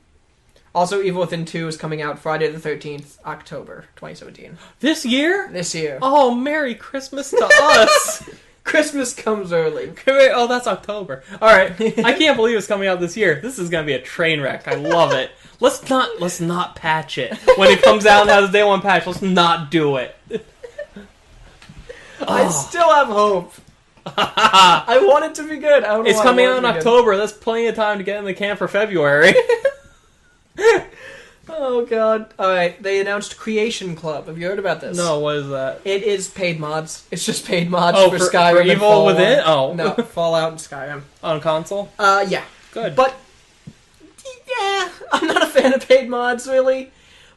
Also, Evil Within 2 is coming out Friday the 13th, October 2017. This year? This year. Oh, Merry Christmas to us! Christmas comes early. Wait, oh, that's October. Alright. I can't believe it's coming out this year. This is gonna be a train wreck. I love it. Let's not patch it. When it comes out and has a day one patch, let's not do it. I still have hope. I want it to be good. I don't know It's why I coming want out in it to be good. October. That's plenty of time to get in the can for February. Oh god. Alright, they announced Creation Club. Have you heard about this? No, what is that? It is paid mods. It's just paid mods Oh, for for Skyrim and Evil Fallout. Within? Oh. No, Fallout and Skyrim. On console? Yeah. Good. But, yeah, I'm not a fan of paid mods, really.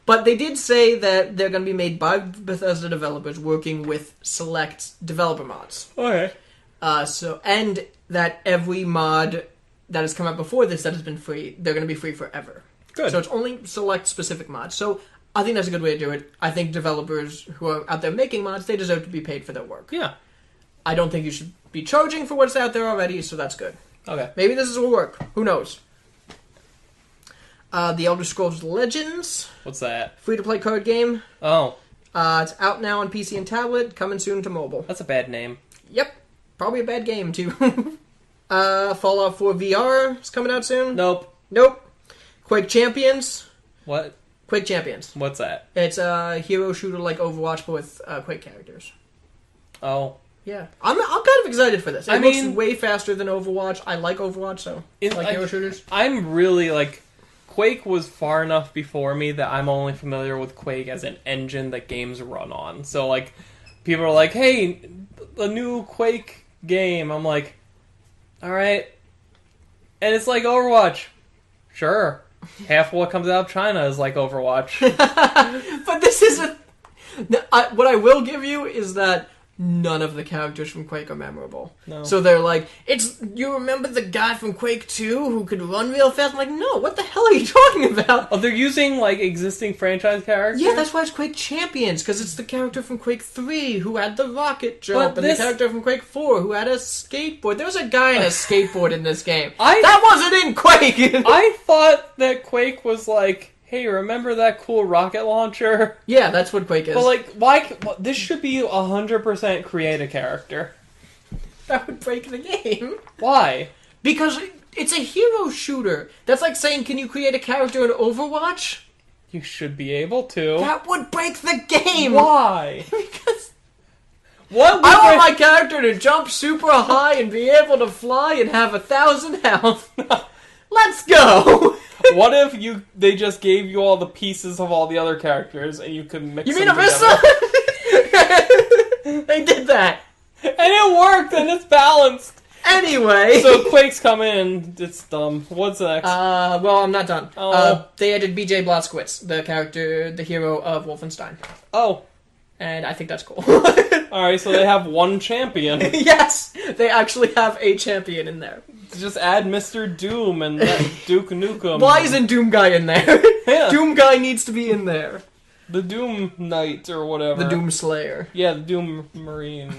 But they did say that they're going to be made by Bethesda developers working with select developer mods. Okay. And that every mod that has come out before this that has been free, they're going to be free forever. Good. So it's only select specific mods. So I think that's a good way to do it. I think developers who are out there making mods, they deserve to be paid for their work. Yeah. I don't think you should be charging for what's out there already, so that's good. Okay. Maybe this will work. Who knows? The Elder Scrolls Legends, What's that? free-to-play card game. Oh, It's out now on PC and tablet, coming soon to mobile. that's a bad name. Yep. Probably a bad game, too. Fallout 4 VR is coming out soon. Nope. Nope. Quake Champions. What? Quake Champions. What's that? It's a hero shooter like Overwatch, but with Quake characters. Oh. Yeah. I'm kind of excited for this. It looks mean- way faster than Overwatch. I like Overwatch, so I like hero shooters. I'm really, like... Quake was far enough before me that I'm only familiar with Quake as an engine that games run on. So, like, people are like, hey, the new Quake game. I'm like, alright. And it's like Overwatch. Sure. Half of what comes out of China is like Overwatch. But this isn't... What I will give you is that none of the characters from Quake are memorable. No. So they're like, you remember the guy from Quake 2 who could run real fast? I'm like, no, what the hell are you talking about? Oh, they're using, like, existing franchise characters? Yeah, that's why it's Quake Champions, because it's the character from Quake 3 who had the rocket jump, But and the character from Quake 4 who had a skateboard. There was a guy in a skateboard in this game. I- That wasn't in Quake! I thought that Quake was like, hey, remember that cool rocket launcher? Yeah, that's what Quake is. But, like, why... This should be 100% create a character. That would break the game. Why? Because it's a hero shooter. That's like saying, can you create a character in Overwatch? You should be able to. That would break the game! Why? Because What would I want break- my character to jump super high and be able to fly and have 1,000 health. Let's go! What if they just gave you all the pieces of all the other characters and you could mix You mean them Abyssa? together? They did that. And it worked and it's balanced. Anyway. So Quake's come in. It's dumb. What's next? Well, I'm not done. Oh. They added BJ Blazkowicz, the hero of Wolfenstein. Oh. And I think that's cool. Alright, so they have one champion. Yes! They actually have a champion in there. Just add Mr. Doom and Duke Nukem. Why isn't Doom Guy in there? Yeah. Doom Guy needs to be in there. The Doom Knight or whatever. The Doom Slayer. Yeah, the Doom Marine.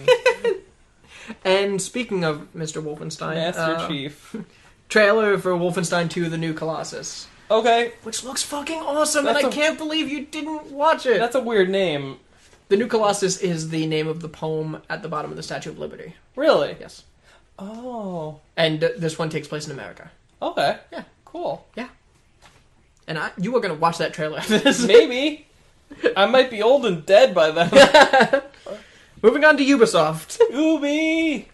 And speaking of Mr. Wolfenstein, Master Chief. trailer for Wolfenstein 2: The New Colossus. Okay, Which looks fucking awesome, That's and I a- can't believe you didn't watch it. that's a weird name. The New Colossus is the name of the poem at the bottom of the Statue of Liberty. Really? Yes. Oh. And this one takes place in America. Okay. Yeah. Cool. And you were going to watch that trailer after this. Maybe. I might be old and dead by then. Moving on to Ubisoft. Ubi!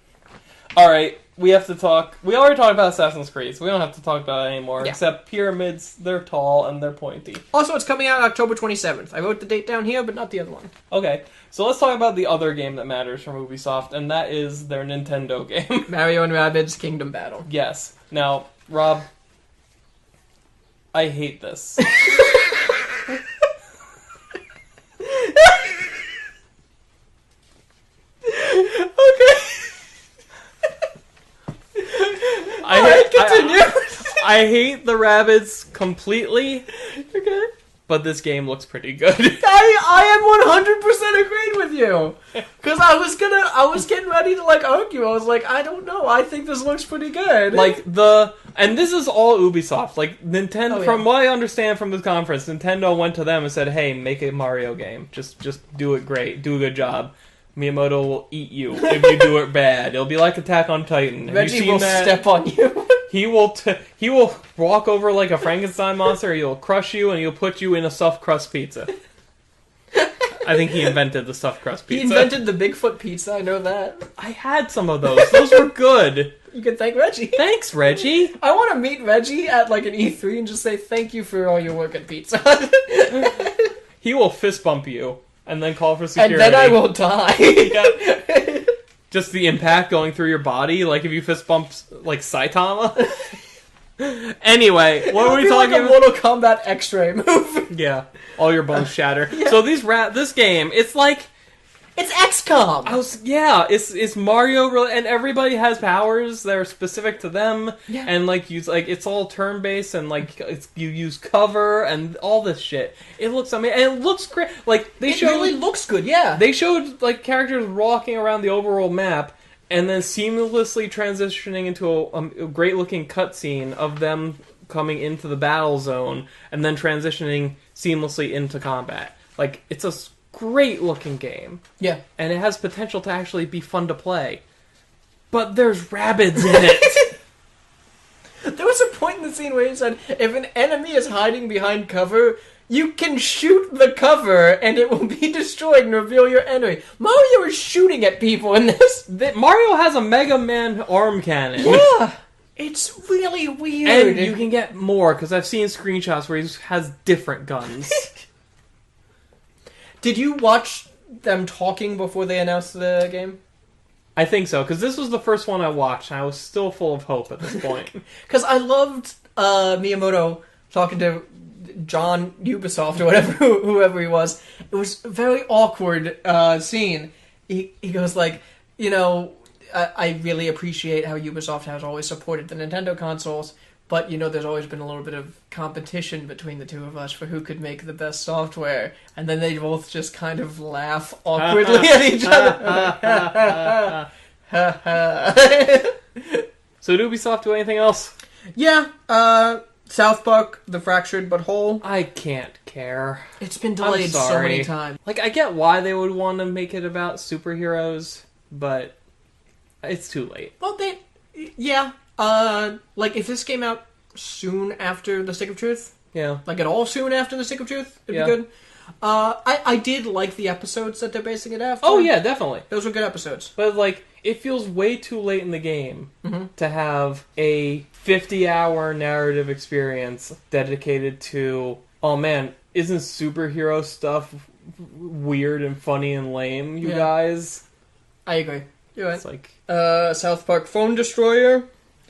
Alright, we have to talk. We already talked about Assassin's Creed, so we don't have to talk about it anymore. Yeah. Except pyramids, they're tall and they're pointy. Also, it's coming out October 27th. I wrote the date down here, but not the other one. Okay, so let's talk about the other game that matters from Ubisoft, and that is their Nintendo game. Mario and Rabbids Kingdom Battle. Yes. Now, Rob, I hate this. Okay. Continue. I hate the rabbits completely, Okay. but this game looks pretty good. I am 100% agreeing with you. Because I was getting ready to argue. I was like, I don't know. I think this looks pretty good. And this is all Ubisoft. Like, Nintendo, Oh, yeah. from what I understand from this conference, Nintendo went to them and said, hey, make a Mario game. Just do it great. Do a good job. Miyamoto will eat you if you do it bad. It'll be like Attack on Titan. Have you Reggie seen will that? step on you. He will walk over like a Frankenstein monster. He'll crush you and he'll put you in a stuffed crust pizza. I think he invented the stuffed crust He pizza. invented the Bigfoot pizza. I know that. I had some of those. Those were good. You can thank Reggie. Thanks, Reggie. I want to meet Reggie at an E3 and just say thank you for all your work at Pizza. He will fist bump you and then call for And security. then I will die. Yeah. Just the impact going through your body, like if you fist bump like Saitama. Anyway, what It were would we be talking like a about? Mortal Kombat X-ray move. Yeah, all your bones shatter. So this game, it's like It's XCOM. It's Mario, and everybody has powers that are specific to them, Yeah. and like it's all turn based, and like you use cover and all this shit. It looks amazing, and it looks great. Like It really looks good, yeah. they showed like characters walking around the overworld map, and then seamlessly transitioning into a great looking cutscene of them coming into the battle zone, and then transitioning seamlessly into combat. Like it's a great looking game. Yeah. And it has potential to actually be fun to play. But there's rabbids in it. There was a point in the scene where he said, if an enemy is hiding behind cover, you can shoot the cover and it will be destroyed and reveal your enemy. Mario is shooting at people in this. Mario has a Mega Man arm cannon. Yeah. It's really weird. And you can get more, because I've seen screenshots where he has different guns. Did you watch them talking before they announced the game? I think so, because this was the first one I watched, and I was still full of hope at this point. Because I loved Miyamoto talking to John Ubisoft or whatever, whoever he was. It was a very awkward scene. He goes like, I really appreciate how Ubisoft has always supported the Nintendo consoles, but, there's always been a little bit of competition between the two of us for who could make the best software. And then they both just kind of laugh awkwardly at each other. So did Ubisoft do anything else? Yeah, South Park, The Fractured But Whole. I can't care. It's been delayed so many times. Like, I get why they would want to make it about superheroes, but it's too late. Well, yeah. Like, if this came out soon after The Stick of Truth, Yeah. like at all soon after The Stick of Truth, it'd Yeah. be good. I did like the episodes that they're basing it after. Oh, yeah, definitely. Those were good episodes. But, like, it feels way too late in the game to have a 50-hour narrative experience dedicated to, oh man, isn't superhero stuff weird and funny and lame, you guys? I agree. You're right. It's like, South Park Phone Destroyer.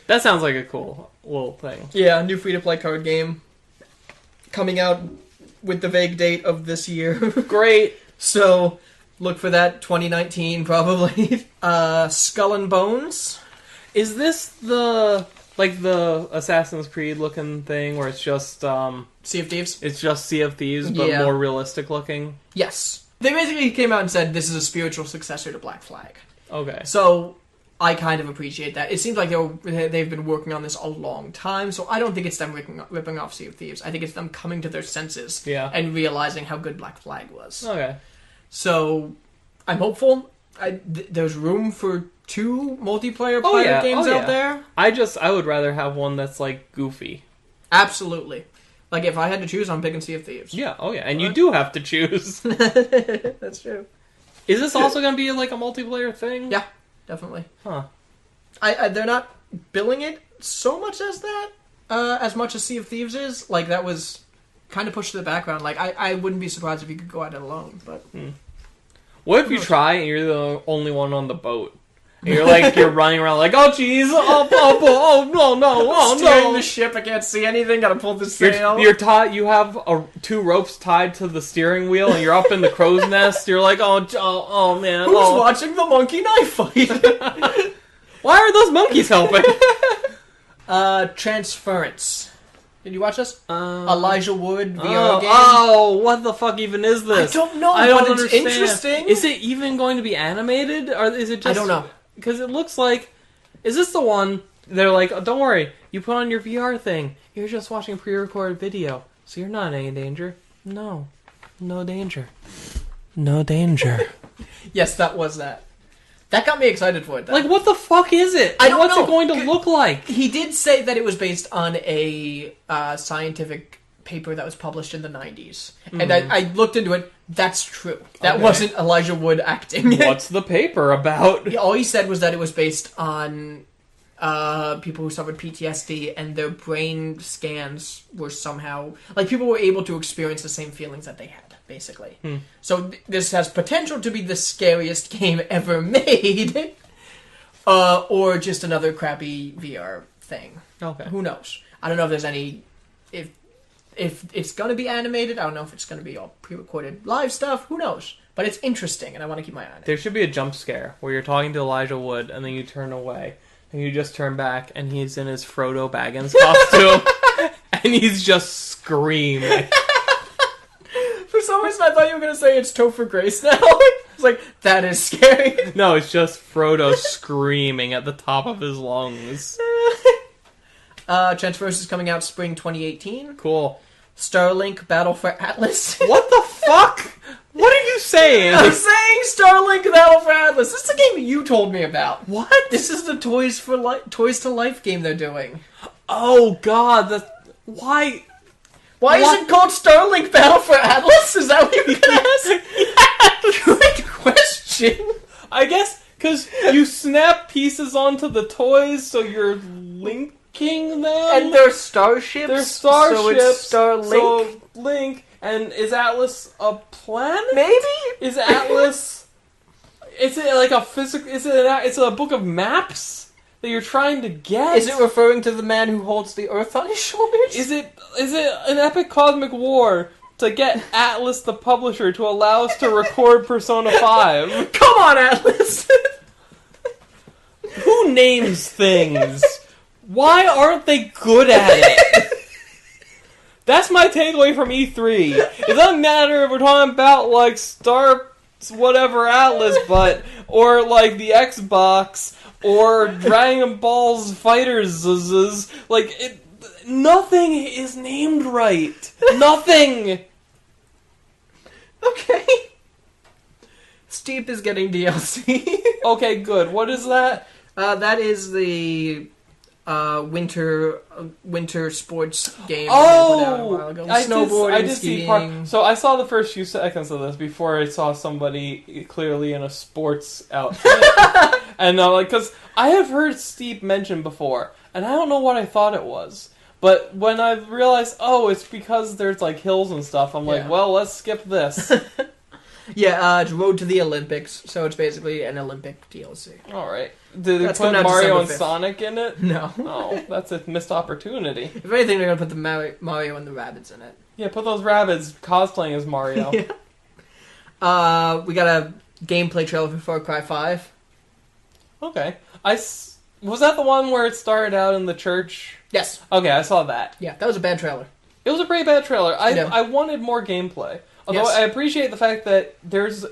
that sounds like a cool little thing. Yeah, new free-to-play card game. Coming out with the vague date of this year. Great. So, look for that 2019, probably. Skull and Bones. Is this the Assassin's Creed looking thing where it's just Sea of Thieves. it's just Sea of Thieves but Yeah. more realistic looking? Yes. They basically came out and said this is a spiritual successor to Black Flag. Okay. So, I kind of appreciate that. It seems like they've been working on this a long time, so I don't think it's them ripping off Sea of Thieves. I think it's them coming to their senses and realizing how good Black Flag was. Okay. So, I'm hopeful. There's room for 2 multiplayer pirate games out there. I would rather have one that's like goofy. Absolutely. Like, if I had to choose, I'm picking Sea of Thieves. Yeah, oh yeah, and you do have to choose. That's true. Is this also going to be like a multiplayer thing? Yeah, definitely. Huh. They're not billing it so much as that, as much as Sea of Thieves is. Like, that was kind of pushed to the background. Like, I wouldn't be surprised if you could go at it alone, but... What if you try and you're the only one on the boat? And you're running around like, oh jeez, oh no, Steering the ship, I can't see anything, gotta pull the sail. You're tied. You have 2 ropes tied to the steering wheel, and you're up in the crow's nest. You're like, oh man, Who's watching the monkey knife fight? Why are those monkeys helping? Transference. Did you watch this? Elijah Wood VR game. Oh, what the fuck even is this? I don't know, I don't but it's understand. interesting. Is it even going to be animated, or is it just? I don't know. Because it looks like. Is this the one? They're like, oh, don't worry, you put on your VR thing. You're just watching pre-recorded video, so you're not in any danger. No danger. No danger. Yes, that was that. That got me excited for it, though. Like, what the fuck is it? I don't What's know. it going to look like? He did say that it was based on a scientific paper that was published in the 90s. And I looked into it. That's true. That wasn't Elijah Wood acting. What's the paper about? All he said was that it was based on people who suffered PTSD and their brain scans were somehow... Like, people were able to experience the same feelings that they had, basically. So this has potential to be the scariest game ever made. Or just another crappy VR thing. Okay. Who knows? I don't know if there's any... if it's gonna be animated. I don't know if it's gonna be all pre-recorded live stuff. Who knows? But it's interesting, and I want to keep my eye on it. There should be a jump scare where you're talking to Elijah Wood, and then you turn away, and you just turn back, and he's in his Frodo Baggins costume, and he's just screaming. For some reason, I thought you were gonna say it's Topher Grace now. I was like, that is scary. No, it's just Frodo screaming at the top of his lungs. Transverse is coming out spring 2018. Cool. Starlink Battle for Atlas. What the fuck? What are you saying? I'm saying Starlink Battle for Atlas. This is a game you told me about. What? This is the Toys to Life game they're doing. Oh god, why? Why is it called Starlink Battle for Atlas? Is that what you were gonna ask? Good question. I guess because you snap pieces onto the toys, so you're linking them. And they're starships. They're starships. So it's Starlink. So Link. And is Atlas a planet? Maybe? Is Atlas? Is it like a physical? It's a book of maps that you're trying to get? Is it referring to the man who holds the Earth on his shoulders? Is it an epic cosmic war to get Atlas the publisher to allow us to record Persona 5? Come on, Atlas! Who names things? Why aren't they good at it? That's my takeaway from E3. It doesn't matter if we're talking about, like, Star whatever Atlas, or, like, the Xbox, or Dragon Ball's Fighters. Like, nothing is named right. Nothing! Okay. Steep is getting DLC. Okay, good. What is that? That is the winter sports game. Oh, Snowboarding, I did skiing. see part. So I saw the first few seconds of this before I saw somebody clearly in a sports outfit, and because I have heard Steep mentioned before, and I don't know what I thought it was. But when I realized, it's because there's like hills and stuff, I'm like, well, let's skip this. Yeah, it's Road to the Olympics, so it's basically an Olympic DLC. All right. Did they That's put coming out Mario December and 5th. Sonic in it? No. Oh, that's a missed opportunity. If anything, they're gonna put the Mario and the Rabbids in it. Yeah, put those rabbits cosplaying as Mario. Yeah. We got a gameplay trailer for Far Cry 5. Okay. Was that the one where it started out in the church? Yes. Okay, I saw that. Yeah, that was a bad trailer. It was a pretty bad trailer. Yeah. I wanted more gameplay. Although Yes. I appreciate the fact that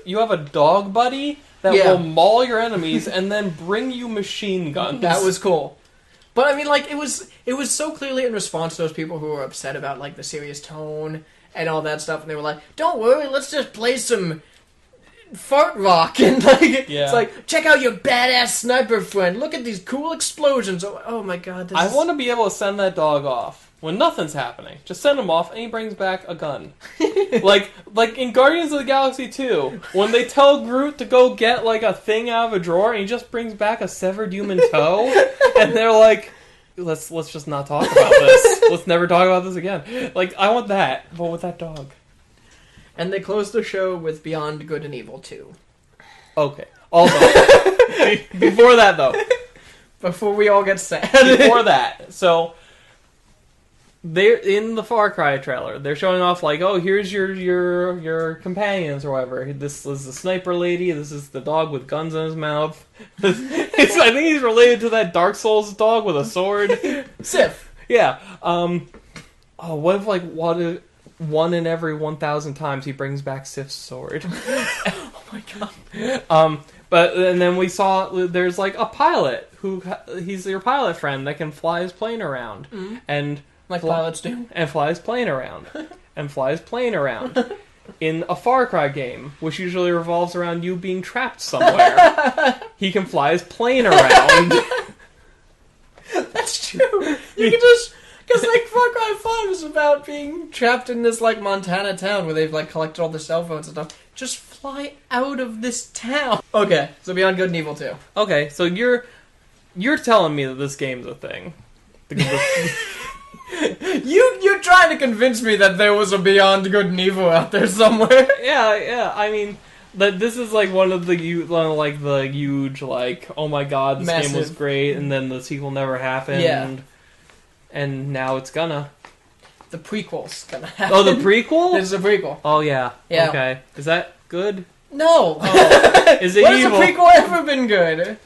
you have a dog buddy that will maul your enemies and then bring you machine guns. That was cool. But I mean, like, it was so clearly in response to those people who were upset about, like, the serious tone and all that stuff, and they were like, don't worry, let's just play some fart rock, and, like, it's like, check out your badass sniper friend, look at these cool explosions, oh my god, I want to be able to send that dog off when nothing's happening. Just send him off, and he brings back a gun. like in Guardians of the Galaxy 2, when they tell Groot to go get, like, a thing out of a drawer, and he just brings back a severed human toe, and they're like, let's just not talk about this. Let's never talk about this again. Like, I want that, but with that dog. And they closed the show with Beyond Good and Evil 2. Okay. Also, before that, though. Before we all get sad. Before that. So, they're in the Far Cry trailer. They're showing off, like, here's your companions or whatever. This is the sniper lady. This is the dog with guns in his mouth. I think he's related to that Dark Souls dog with a sword. Sif. Yeah. What if, like, one in every 1,000 times he brings back Sif's sword? Oh my god. And then we saw there's, like, a pilot he's your pilot friend that can fly his plane around. Mm-hmm. And like pilots do. And fly his plane around. And fly his plane around. In a Far Cry game, which usually revolves around you being trapped somewhere, he can fly his plane around. That's true. You can just... Because, like, Far Cry 5 is about being trapped in this, like, Montana town where they've, like, collected all the cell phones and stuff. Just fly out of this town. Okay, so Beyond Good and Evil 2. Okay, so you're telling me that this game's a thing. You're trying to convince me that there was a Beyond Good and Evil out there somewhere. Yeah. I mean, that this is like one of the huge, like, oh my god, this game was great, and then the sequel never happened. Yeah. And now it's gonna. the prequel's gonna happen. Oh, the prequel? This is a prequel. Oh, yeah. Yeah. Okay. Is that good? No. Oh. Is it When evil? has a prequel ever been good?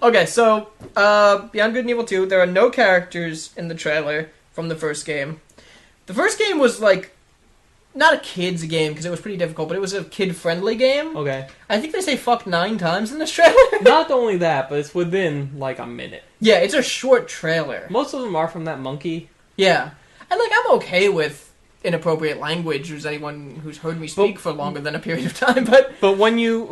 Okay, so Beyond Good and Evil 2, there are no characters in the trailer from the first game. The first game was like not a kid's game because it was pretty difficult, but it was a kid-friendly game. Okay. I think they say fuck 9 times in this trailer. Not only that, but it's within, like, a minute. Yeah, it's a short trailer. Most of them are from that monkey. Yeah. And, like, I'm okay with inappropriate language as anyone who's heard me speak for longer than a period of time, but... But when you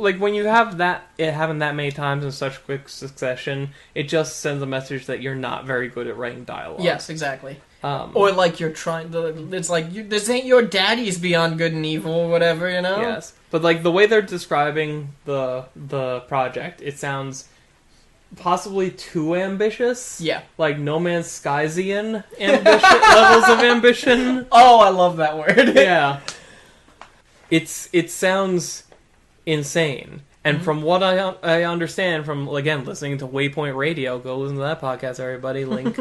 have it happen that many times in such quick succession, it just sends a message that you're not very good at writing dialogue. Yes, exactly. Or Or, like, you're trying to... It's like, this ain't your daddy's Beyond Good and Evil, or whatever, you know? yes. But, like, the way they're describing the project, it sounds possibly too ambitious. Yeah. Like No Man's Skysian levels of ambition. Oh, I love that word. Yeah. It sounds insane. And from what I understand from, again, listening to Waypoint Radio, go listen to that podcast, everybody. Link.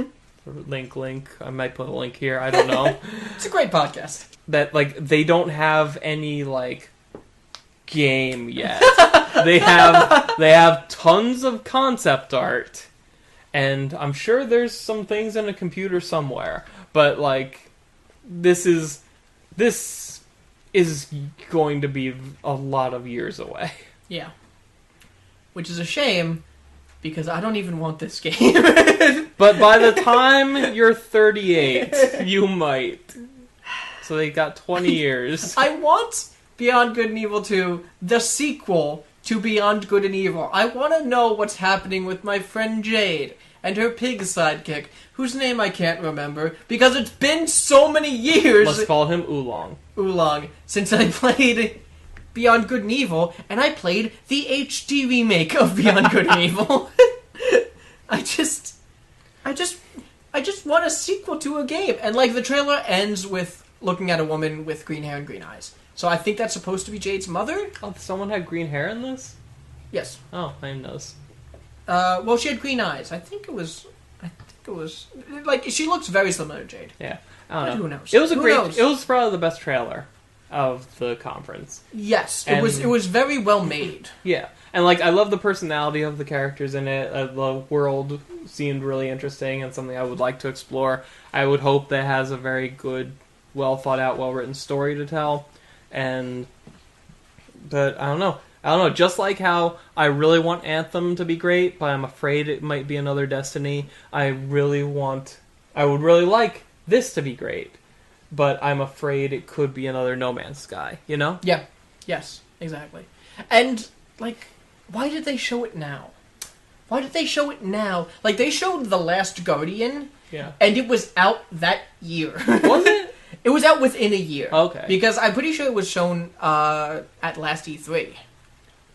I might put a link here. I don't know. It's a great podcast. That, like, they don't have any, like, game yet. They have tons of concept art, and I'm sure there's some things in a computer somewhere. But, like, this is going to be a lot of years away. Yeah. Which is a shame, because I don't even want this game. But by the time you're 38, you might. So they got 20 years. I want Beyond Good and Evil 2, the sequel to Beyond Good and Evil. I want to know what's happening with my friend Jade and her pig sidekick, whose name I can't remember, because it's been so many years... Let's call him Oolong. Since I played Beyond Good and Evil, and I played the HD remake of Beyond Good and Evil. I just want a sequel to a game. And, like, the trailer ends with looking at a woman with green hair and green eyes. So I think that's supposed to be Jade's mother? Oh, someone had green hair in this? Yes. Oh, I didn't notice. Well, she had green eyes. I think it was... Like, she looks very similar to Jade. Yeah. I don't know. Who knows? It was Who knows? It was probably the best trailer of the conference. Yes. And- It was very well made. Yeah. And, like, I love the personality of the characters in it. The world seemed really interesting and something I would like to explore. I would hope that it has a very good, well thought out, well written story to tell. But I don't know. Just like how I really want Anthem to be great, but I'm afraid it might be another Destiny. I would really like this to be great, but I'm afraid it could be another No Man's Sky, you know? Yeah. Yes, exactly. And, like, why did they show it now? Like, they showed The Last Guardian, Yeah. and it was out that year. Was it? It was out within a year. Okay. Because I'm pretty sure it was shown at last E3.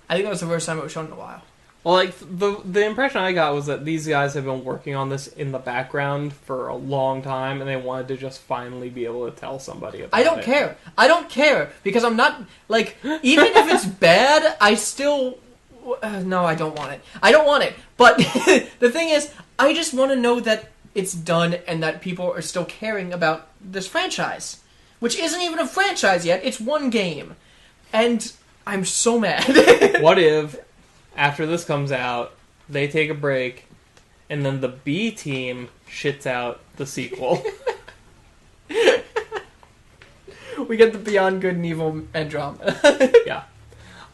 I think that was the first time it was shown in a while. Well, like, the impression I got was that these guys have been working on this in the background for a long time, and they wanted to just finally be able to tell somebody about it. I don't care, because I'm not, like, even if it's bad, I still... no, I don't want it. I don't want it. But the thing is, I just want to know that it's done and that people are still caring about this franchise. Which isn't even a franchise yet, it's one game. And I'm so mad. What if, after this comes out, they take a break, and then the B team shits out the sequel? We get the Beyond Good and Evil Andromeda. Yeah.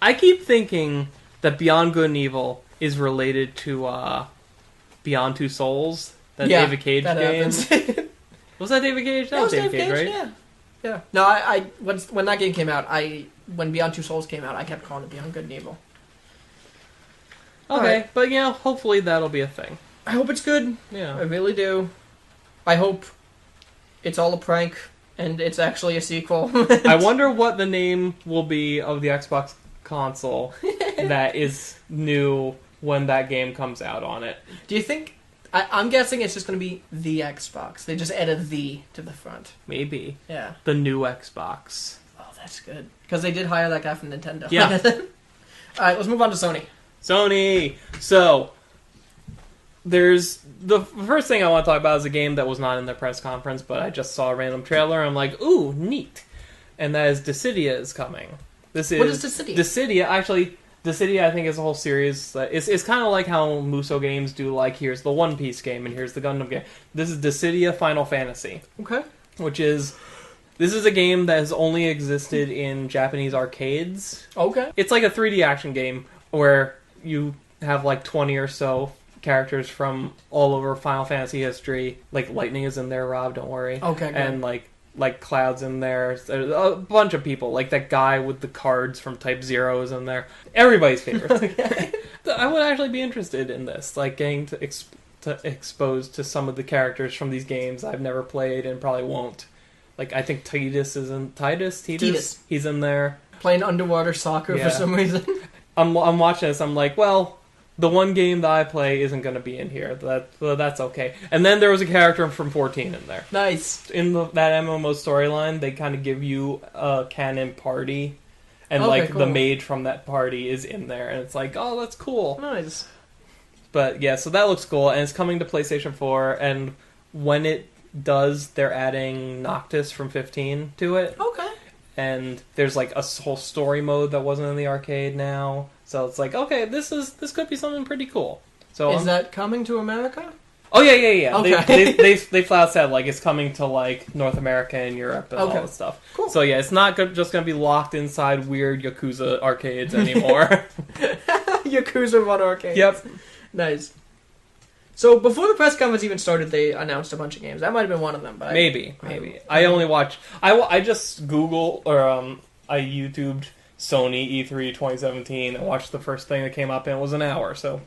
I keep thinking that Beyond Good and Evil is related to Beyond Two Souls, that David Cage that game. happens. Was that David Cage? That was David Cage, right? yeah. Yeah. No, I when that game came out, when Beyond Two Souls came out, I kept calling it Beyond Good and Evil. Okay, Alright. but hopefully that'll be a thing. I hope it's good. I Yeah. really do. I hope it's all a prank and it's actually a sequel. I wonder what the name will be of the Xbox console that is new when that game comes out on it. Do you think... I'm guessing it's just going to be the Xbox. They just added the to the front. Maybe. Yeah. The new Xbox. Oh, that's good. Because they did hire that guy from Nintendo. Yeah. Alright, let's move on to Sony. Sony! So, there's the first thing I want to talk about is a game that was not in the press conference, but I just saw a random trailer. And I'm like, ooh, neat. And that is Dissidia is coming. What is Dissidia? Dissidia, actually, Dissidia I think is a whole series. It's kind of like how Muso games do, like, here's the One Piece game and here's the Gundam game. This is Dissidia Final Fantasy. Okay. This is a game that has only existed in Japanese arcades. Okay. It's like a 3D action game where you have like 20 or so characters from all over Final Fantasy history. Like Lightning is in there, Rob, don't worry. Okay, good. And like Cloud's in there. There's a bunch of people. Like that guy with the cards from Type Zero is in there. Everybody's favorites. Okay. I would actually be interested in this. Like getting to exposed to some of the characters from these games I've never played and probably won't. Like, I think Titus is in... Titus? He's in there. Playing underwater soccer for some reason. I'm watching this, I'm like, well, the one game that I play isn't going to be in here. That's okay. And then there was a character from 14 in there. Nice. In that MMO storyline, they kind of give you a canon party. And, cool. The mage from that party is in there. And it's like, oh, that's cool. Nice. But, yeah, so that looks cool. And it's coming to PlayStation 4. And when it does, they're adding Noctis from 15 to it. Okay. And there's like a whole story mode that wasn't in the arcade now. So it's like, okay, this could be something pretty cool. So is that coming to America? Oh yeah. Okay. They flat said like it's coming to like North America and Europe and all that stuff. Cool. So yeah, it's not just going to be locked inside weird Yakuza arcades anymore. Yakuza 1 arcades. Yep. Nice. So before the press conference even started, they announced a bunch of games. That might have been one of them, but maybe. I only watched. I just Googled or I YouTubed Sony E3 2017 and watched the first thing that came up, and it was an hour. So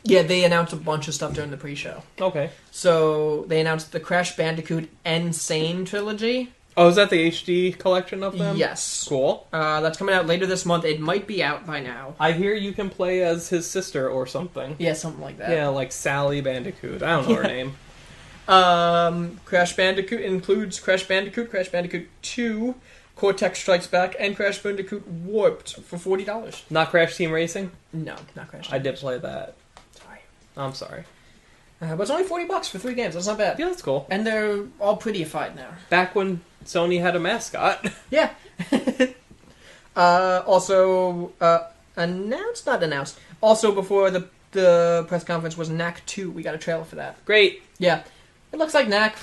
yeah, they announced a bunch of stuff during the pre-show. Okay. So they announced the Crash Bandicoot N-Sane trilogy. Oh, is that the HD collection of them? Yes. Cool. That's coming out later this month. It might be out by now. I hear you can play as his sister or something. Yeah, something like that. Yeah, like Sally Bandicoot. I don't know her name. Crash Bandicoot includes Crash Bandicoot 2, Cortex Strikes Back, and Crash Bandicoot Warped for $40. Not Crash Team Racing? No, not Crash Team I did play that. Sorry. I'm sorry. But it's only $40 for 3 games. That's not bad. Yeah, that's cool. And they're all pretty-ified now. Back when Sony had a mascot. Yeah. Also, not announced. Also, before the press conference was Knack 2. We got a trailer for that. Great. Yeah. It looks like Knack.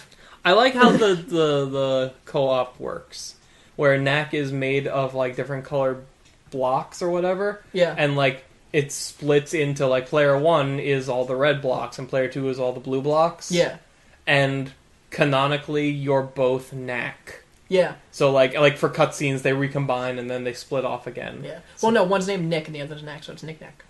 I like how the co-op works. Where Knack is made of, like, different colored blocks or whatever. Yeah. And, like, it splits into, like, player 1 is all the red blocks and player 2 is all the blue blocks. Yeah. And canonically, you're both Knack. Yeah. So, like for cutscenes, they recombine and then they split off again. Yeah. So, well, no, one's named Nick and the other's Knack, so it's Nick Knack.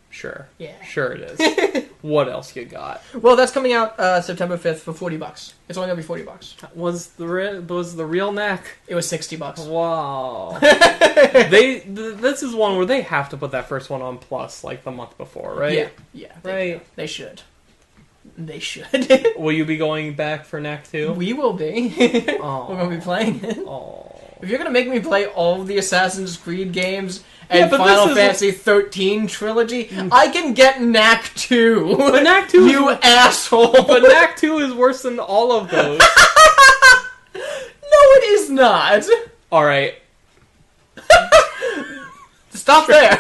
Sure. Yeah. Sure it is. What else you got? Well, that's coming out September 5th for $40. It's only gonna be $40. Was the real Knack? It was $60. Wow. This is one where they have to put that first one on Plus like the month before, right? Yeah. They should. They should. Will you be going back for Knack 2? We will be. We're gonna be playing it. Oh. If you're gonna make me play all of the Assassin's Creed games and but Final Fantasy 13 trilogy, I can get Knack 2. But Knack 2 you asshole. But Knack 2 is worse than all of those. No, it is not. Alright. Stop there.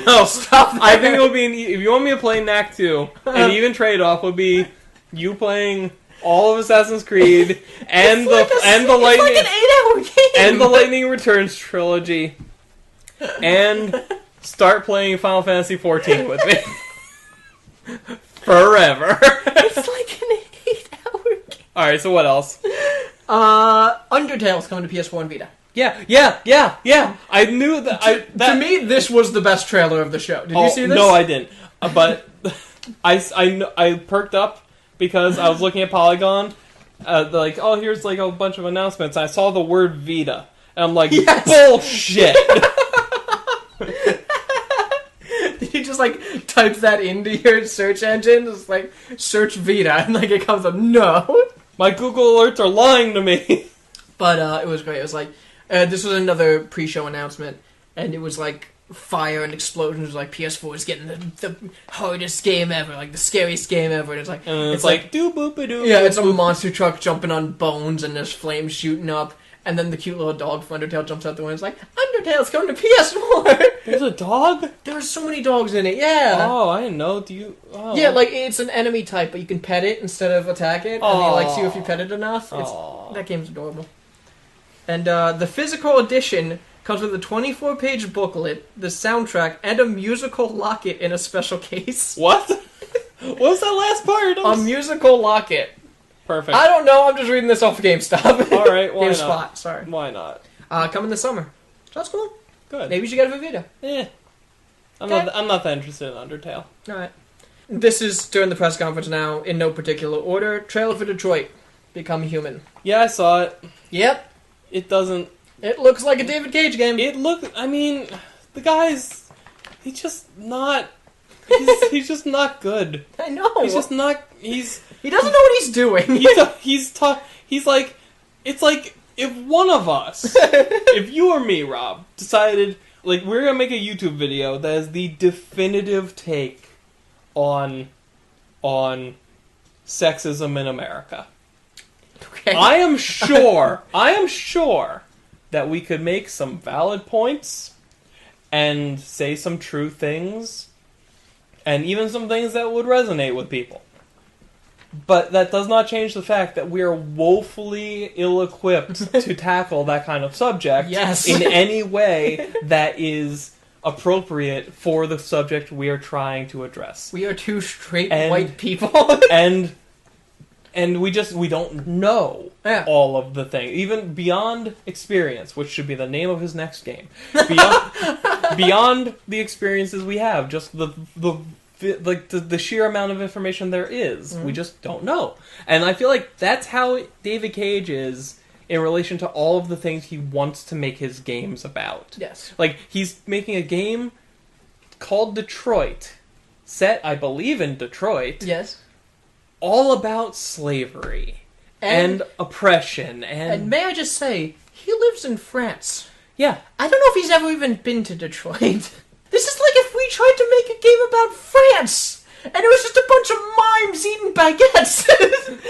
No, stop there. I think it would be, if you want me to play Knack 2, an even trade-off would be you playing all of Assassin's Creed and the Lightning like an 8-hour game. and the Lightning Returns trilogy, and start playing Final Fantasy 14 with me forever. It's like an 8-hour game. All right, so what else? Undertale's coming to PS4 and Vita. Yeah. I knew that. To me, this was the best trailer of the show. Did you see this? No, I didn't. But I perked up because I was looking at Polygon. Like, oh, here's like a bunch of announcements. I saw the word Vita, and I'm like, yes! Bullshit. Did you just like type that into your search engine? Just like search Vita, and like it comes up. No, my Google alerts are lying to me. But it was great. It was like this was another pre-show announcement, and it was like fire and explosions, like PS4 is getting the hardest game ever, like the scariest game ever, and it's like And it's like doo boop a doo. yeah, it's a monster truck jumping on bones and there's flames shooting up, and then the cute little dog from Undertale jumps out the window. It's like Undertale's going to PS4. There's a dog? There are so many dogs in it. Yeah. Oh, I didn't know. Do you? Oh. Yeah, like it's an enemy type, but you can pet it instead of attack it, and you like see if you pet it enough. That game's adorable. And the physical edition comes with a 24-page booklet, the soundtrack, and a musical locket in a special case. What? What was that last part? A musical locket. Perfect. I don't know. I'm just reading this off of GameStop. All right, why GameSpot. not? Sorry. Why not? Coming this summer. So that's cool. Good. Maybe you should get a Vita. Eh. I'm not that interested in Undertale. All right. This is during the press conference now, in no particular order. Trailer for Detroit. Become Human. Yeah, I saw it. Yep. It doesn't. It looks like a David Cage game. It looked. I mean, the guy's. He's just not. He's just not good. I know. He's just not. He doesn't know what he's doing. He's like. It's like if one of us, if you or me, Rob, decided like we're gonna make a YouTube video that is the definitive take on sexism in America. Okay. I am sure that we could make some valid points and say some true things and even some things that would resonate with people. But that does not change the fact that we are woefully ill-equipped to tackle that kind of subject Yes. in any way that is appropriate for the subject we are trying to address. We are two straight And- white people. And we don't know Yeah. all of the things. Even Beyond Experience, which should be the name of his next game. Beyond the experiences we have, just the sheer amount of information there is. We just don't know. And I feel like that's how David Cage is in relation to all of the things he wants to make his games about. Yes. Like, he's making a game called Detroit, set, I believe, in Detroit. Yes. All about slavery and oppression And may I just say, he lives in France. yeah. I don't know if he's ever even been to Detroit. This is like if we tried to make a game about France, and it was just a bunch of mimes eating baguettes.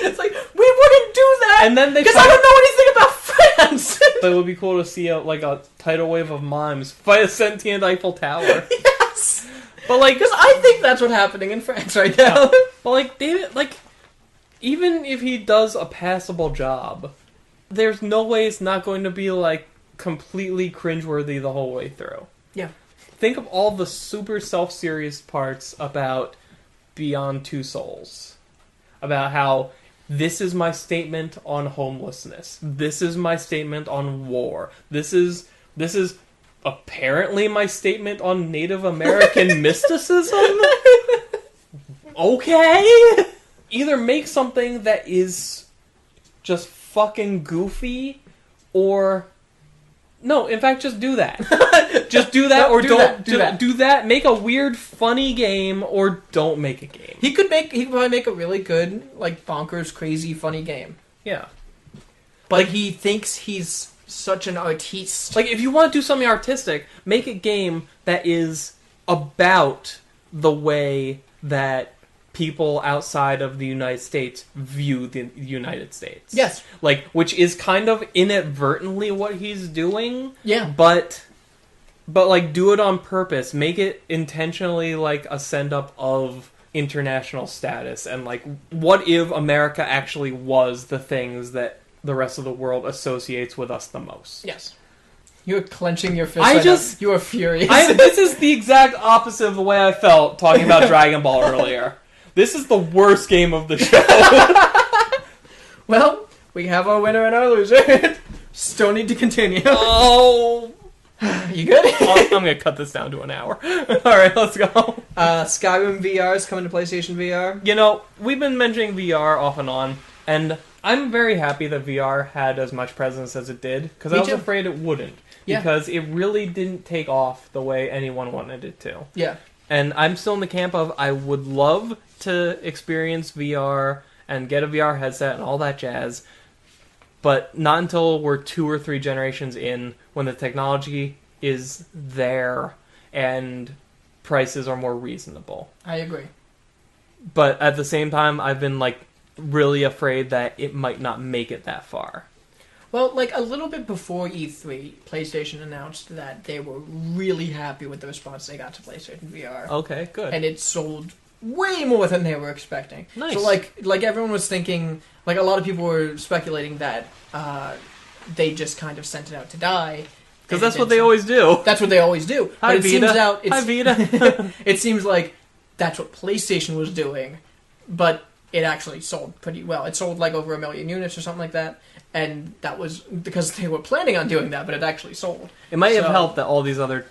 It's like, we wouldn't do that, And then because I don't know anything about France. But it would be cool to see a tidal wave of mimes fight a sentient Eiffel Tower. Yes. But like, Because I think that's what's happening in France right now. but like David, like even if he does a passable job, there's no way it's not going to be like completely cringeworthy the whole way through. Yeah. Think of all the super self-serious parts about Beyond Two Souls. About how this is my statement on homelessness. This is my statement on war. This is apparently my statement on Native American mysticism. Okay. Either make something that is just fucking goofy, or no, in fact, just do that. Just do that, or don't do that. Make a weird, funny game, or don't make a game. He could probably make a really good, like, bonkers, crazy, funny game. Yeah. But he thinks he's such an artiste. Like, if you want to do something artistic, make a game that is about the way that people outside of the United States view the United States. Yes. Like, which is kind of inadvertently what he's doing. Yeah. But like, do it on purpose. Make it intentionally, like, a send-up of international status. And, like, what if America actually was the things that the rest of the world associates with us the most? Yes. You're clenching your fist. You are furious. This is the exact opposite of the way I felt talking about Dragon Ball earlier. This is the worst game of the show. Well, we have our winner and our loser. Still need to continue. Oh. You good? I'm going to cut this down to an hour. Alright, let's go. Skyrim VR is coming to PlayStation VR. You know, we've been mentioning VR off and on, and I'm very happy that VR had as much presence as it did, because I was afraid it wouldn't. Yeah. Because it really didn't take off the way anyone wanted it to. Yeah. And I'm still in the camp of I would love to experience VR and get a VR headset and all that jazz, but not until we're 2 or 3 generations in, when the technology is there and prices are more reasonable. I agree. But at the same time, I've been like really afraid that it might not make it that far. Well, like a little bit before E3, PlayStation announced that they were really happy with the response they got to PlayStation VR. Okay, good. And it sold way more than they were expecting. Nice. So like everyone was thinking, like a lot of people were speculating that they just kind of sent it out to die. Because that's what they always do. That's what they always do. Hi, But it Vita. seems out Hi, Vita. it seems like that's what PlayStation was doing, but it actually sold pretty well. It sold like over 1 million units or something like that, and that was because they were planning on doing that, but it actually sold. It might have So- helped that all these other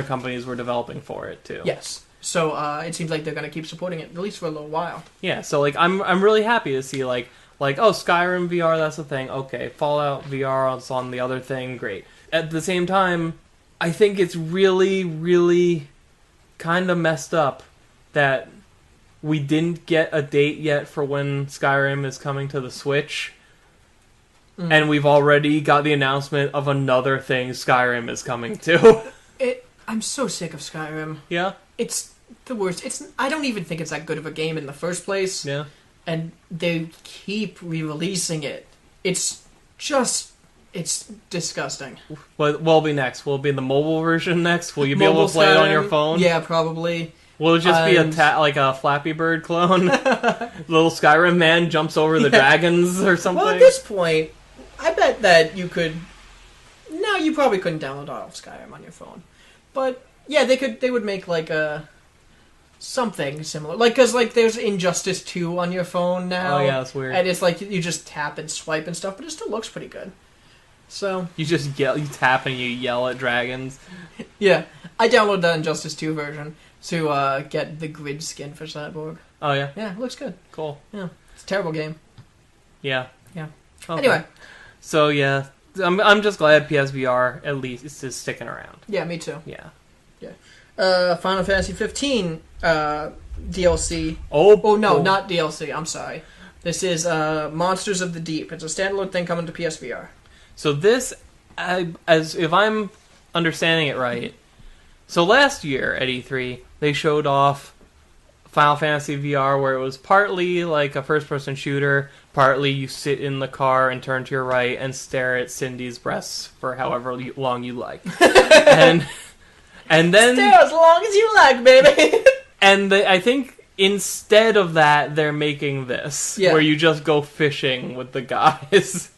companies were developing for it too. Yes. So it seems like they're going to keep supporting it at least for a little while. Yeah, so like I'm really happy to see like oh, Skyrim VR, that's the thing. Okay, Fallout VR is on the other thing. Great. At the same time, I think it's really, really kind of messed up that we didn't get a date yet for when Skyrim is coming to the Switch. And we've already got the announcement of another thing Skyrim is coming to. I'm so sick of Skyrim. Yeah? It's the worst. I don't even think it's that good of a game in the first place. Yeah. And they keep re-releasing it. It's disgusting. What will be next? Will it be the mobile version next? Will you be able Mobile to play it on Skyrim, your phone? Yeah, probably. Will it just be And- like a Flappy Bird clone? Little Skyrim man jumps over the dragons or something? Well, at this point, I bet that you could... No, you probably couldn't download all of Skyrim on your phone. But, yeah, they would make, like, a... something similar. Like, because, like, there's Injustice 2 on your phone now. Oh, yeah, that's weird. And it's like, you just tap and swipe and stuff, but it still looks pretty good. So, You just you tap and you yell at dragons. yeah. I downloaded the Injustice 2 version to get the grid skin for Cyborg. Oh, yeah? Yeah, it looks good. Cool. Yeah, it's a terrible game. Yeah. Yeah. Okay. Anyway. So, yeah. I'm just glad PSVR at least is sticking around. Yeah, me too. Yeah. Final Fantasy 15 DLC. Oh, No, not DLC. I'm sorry. This is Monsters of the Deep. It's a standalone thing coming to PSVR. So this, as if I'm understanding it right, so last year at E3 they showed off Final Fantasy VR, where it was partly like a first-person shooter, partly you sit in the car and turn to your right and stare at Cindy's breasts for however long you like, and then Stay as long as you like, baby. and I think instead of that they're making this, Yeah. where you just go fishing with the guys.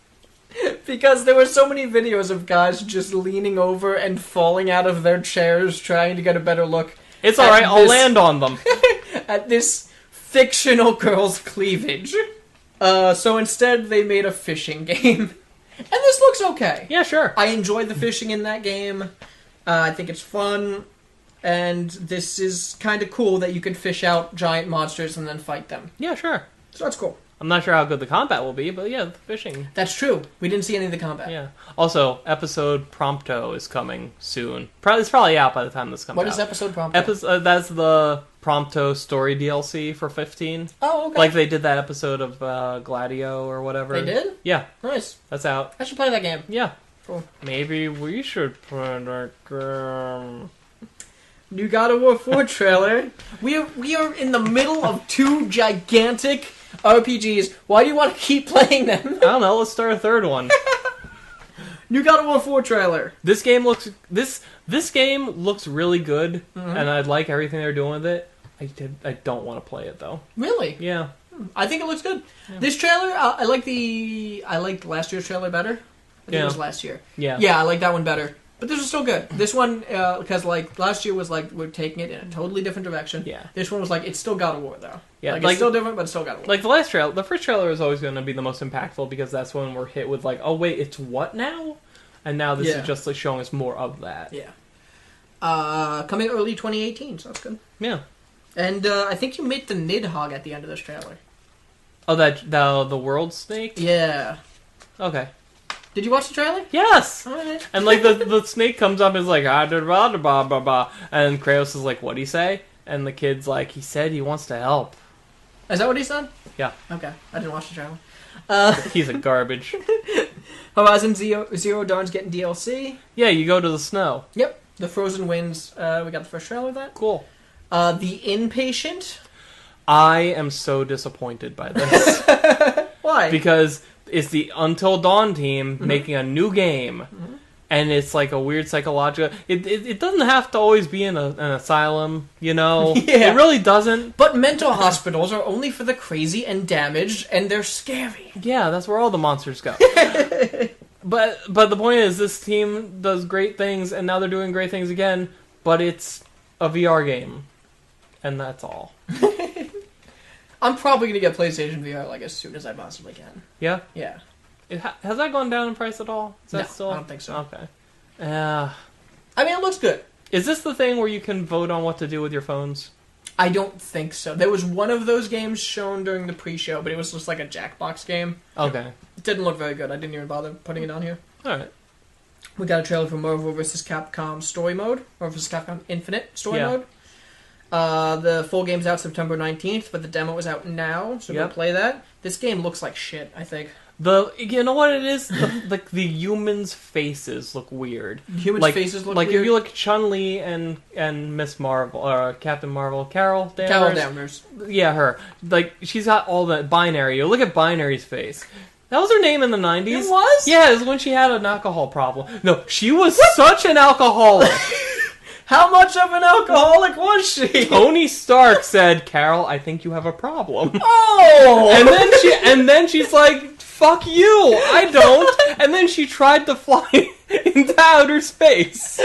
Because there were so many videos of guys just leaning over and falling out of their chairs trying to get a better look It's all right. I'll this- land on them. at this fictional girl's cleavage. So instead they made a fishing game. And this looks okay. Yeah, sure. I enjoyed the fishing in that game. I think it's fun. And this is kind of cool that you can fish out giant monsters and then fight them. Yeah, sure. So that's cool. I'm not sure how good the combat will be, but yeah, the fishing. That's true. We didn't see any of the combat. Yeah. Also, episode Prompto is coming soon. It's probably out by the time this comes What out. is episode prompt? That's the Prompto story DLC for 15. Oh, okay. Like they did that episode of Gladio or whatever. They did? Yeah, Nice. that's out. I should play that game. Yeah. Cool. Maybe we should play that game. New God of War 4 trailer. We are in the middle of two gigantic RPGs. Why do you want to keep playing them? I don't know. Let's start a third one. New God of War 4 trailer. This game looks really good, and I like everything they're doing with it. I don't want to play it though. Really? Yeah. I think it looks good. This trailer, I liked last year's trailer better. I think it was last year. Yeah. Yeah, I like that one better. But this was still good. This one, because like last year was like we're taking it in a totally different direction. Yeah. This one was like it's still God of War though. Yeah, like like- it's still different, but it's still God of War. Like the first trailer is always going to be the most impactful because that's when we're hit with like, oh wait, it's what now? And now this Yeah. is just like showing us more of that. Yeah. Coming early 2018, so that's good. Yeah. And I think you made the Nidhogg at the end of this trailer. Oh, the world snake. Yeah. Okay. Did you watch the trailer? Yes. Alright. And like the snake comes up and is like blah blah blah blah, and Kratos is like, what'd he say? And the kid's like, he said he wants to help. Is that what he said? Yeah. Okay. I didn't watch the trailer. He's a garbage. Horizon Zero Dawn's getting DLC. Yeah, you go to the snow. Yep. The Frozen Winds. We got the first trailer of that. Cool. The Inpatient. I am so disappointed by this. Why? Because it's the Until Dawn team making a new game. And it's like a weird psychological... It doesn't have to always be in an asylum, you know? Yeah. It really doesn't. But mental hospitals are only for the crazy and damaged, and they're scary. Yeah, that's where all the monsters go. But the point is, this team does great things, and now they're doing great things again, but it's a VR game. And that's all. I'm probably going to get PlayStation VR like as soon as I possibly can. Yeah? Yeah. Has that gone down in price at all? Is that No, still... I don't think so. Okay. I mean, it looks good. Is this the thing where you can vote on what to do with your phones? I don't think so. There was one of those games shown during the pre-show, but it was just like a Jackbox game. Okay. It didn't look very good. I didn't even bother putting it on here. Alright. We got a trailer for Marvel vs. Capcom Story Mode, or vs. Capcom Infinite Story Mode. The full game's out September 19th, but the demo is out now, so go play that. This game looks like shit, I think. You know what it is? The humans' faces look weird. Humans' faces look weird. weird? If you look at Chun-Li and Miss Marvel, or Captain Marvel, Carol Danvers. Carol Danvers. Yeah, her. Like, she's got all that Binary. You look at Binary's face. That was her name in the 90s. It was? Yeah, it was when she had an alcohol problem. No, she was such an alcoholic. How much of an alcoholic was she? Tony Stark said, "Carol, I think you have a problem." Oh! And then she's like, "Fuck you, I don't." And then she tried to fly into outer space.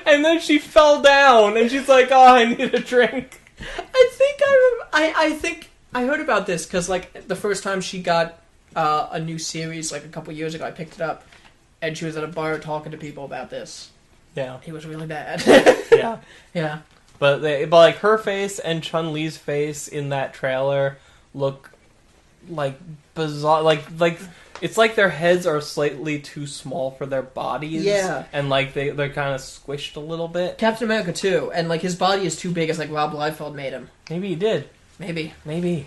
And then she fell down, and she's like, "Oh, I need a drink." I think I heard about this because like the first time she got a new series like a couple years ago, I picked it up, and she was at a bar talking to people about this. Yeah, he was really bad. Yeah, yeah. But like her face and Chun-Li's face in that trailer look like bizarre. Like it's like their heads are slightly too small for their bodies. Yeah, and like they're kind of squished a little bit. Captain America too, and like his body is too big as like Rob Liefeld made him. Maybe he did. Maybe. This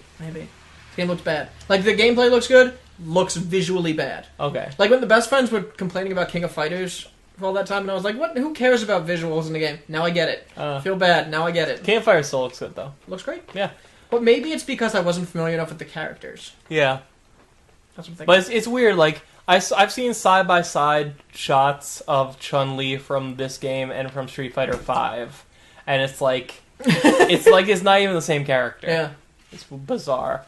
game looks bad. Like the gameplay looks good, looks visually bad. Okay. Like when the best friends were complaining about King of Fighters for all that time, and I was like, "What? Who cares about visuals in the game?" Now I get it. Feel bad. Now I get it. Campfire still looks good though. Looks great. Yeah. But maybe it's because I wasn't familiar enough with the characters. Yeah. That's what I'm thinking. But it's weird. Like I've seen side by side shots of Chun-Li from this game and from Street Fighter V, and it's like it's not even the same character. Yeah. It's bizarre.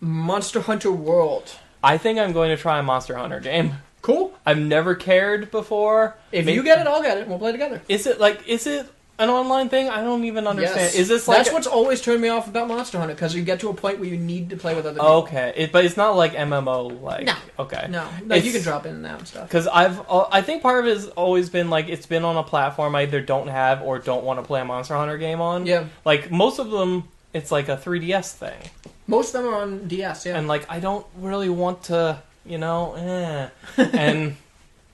Monster Hunter World. I think I'm going to try a Monster Hunter game. Cool. I've never cared before. If you get it, I'll get it. We'll play together. Is it an online thing? I don't even understand. Yes. Is this like that's what's always turned me off about Monster Hunter, because you get to a point where you need to play with other people. Okay, but it's not like MMO. Like no, okay, no, you can drop in and out and stuff. Because I think part of it has always been like it's been on a platform I either don't have or don't want to play a Monster Hunter game on. Yeah, like most of them, it's like a 3DS thing. Most of them are on DS. Yeah, and like I don't really want to, and.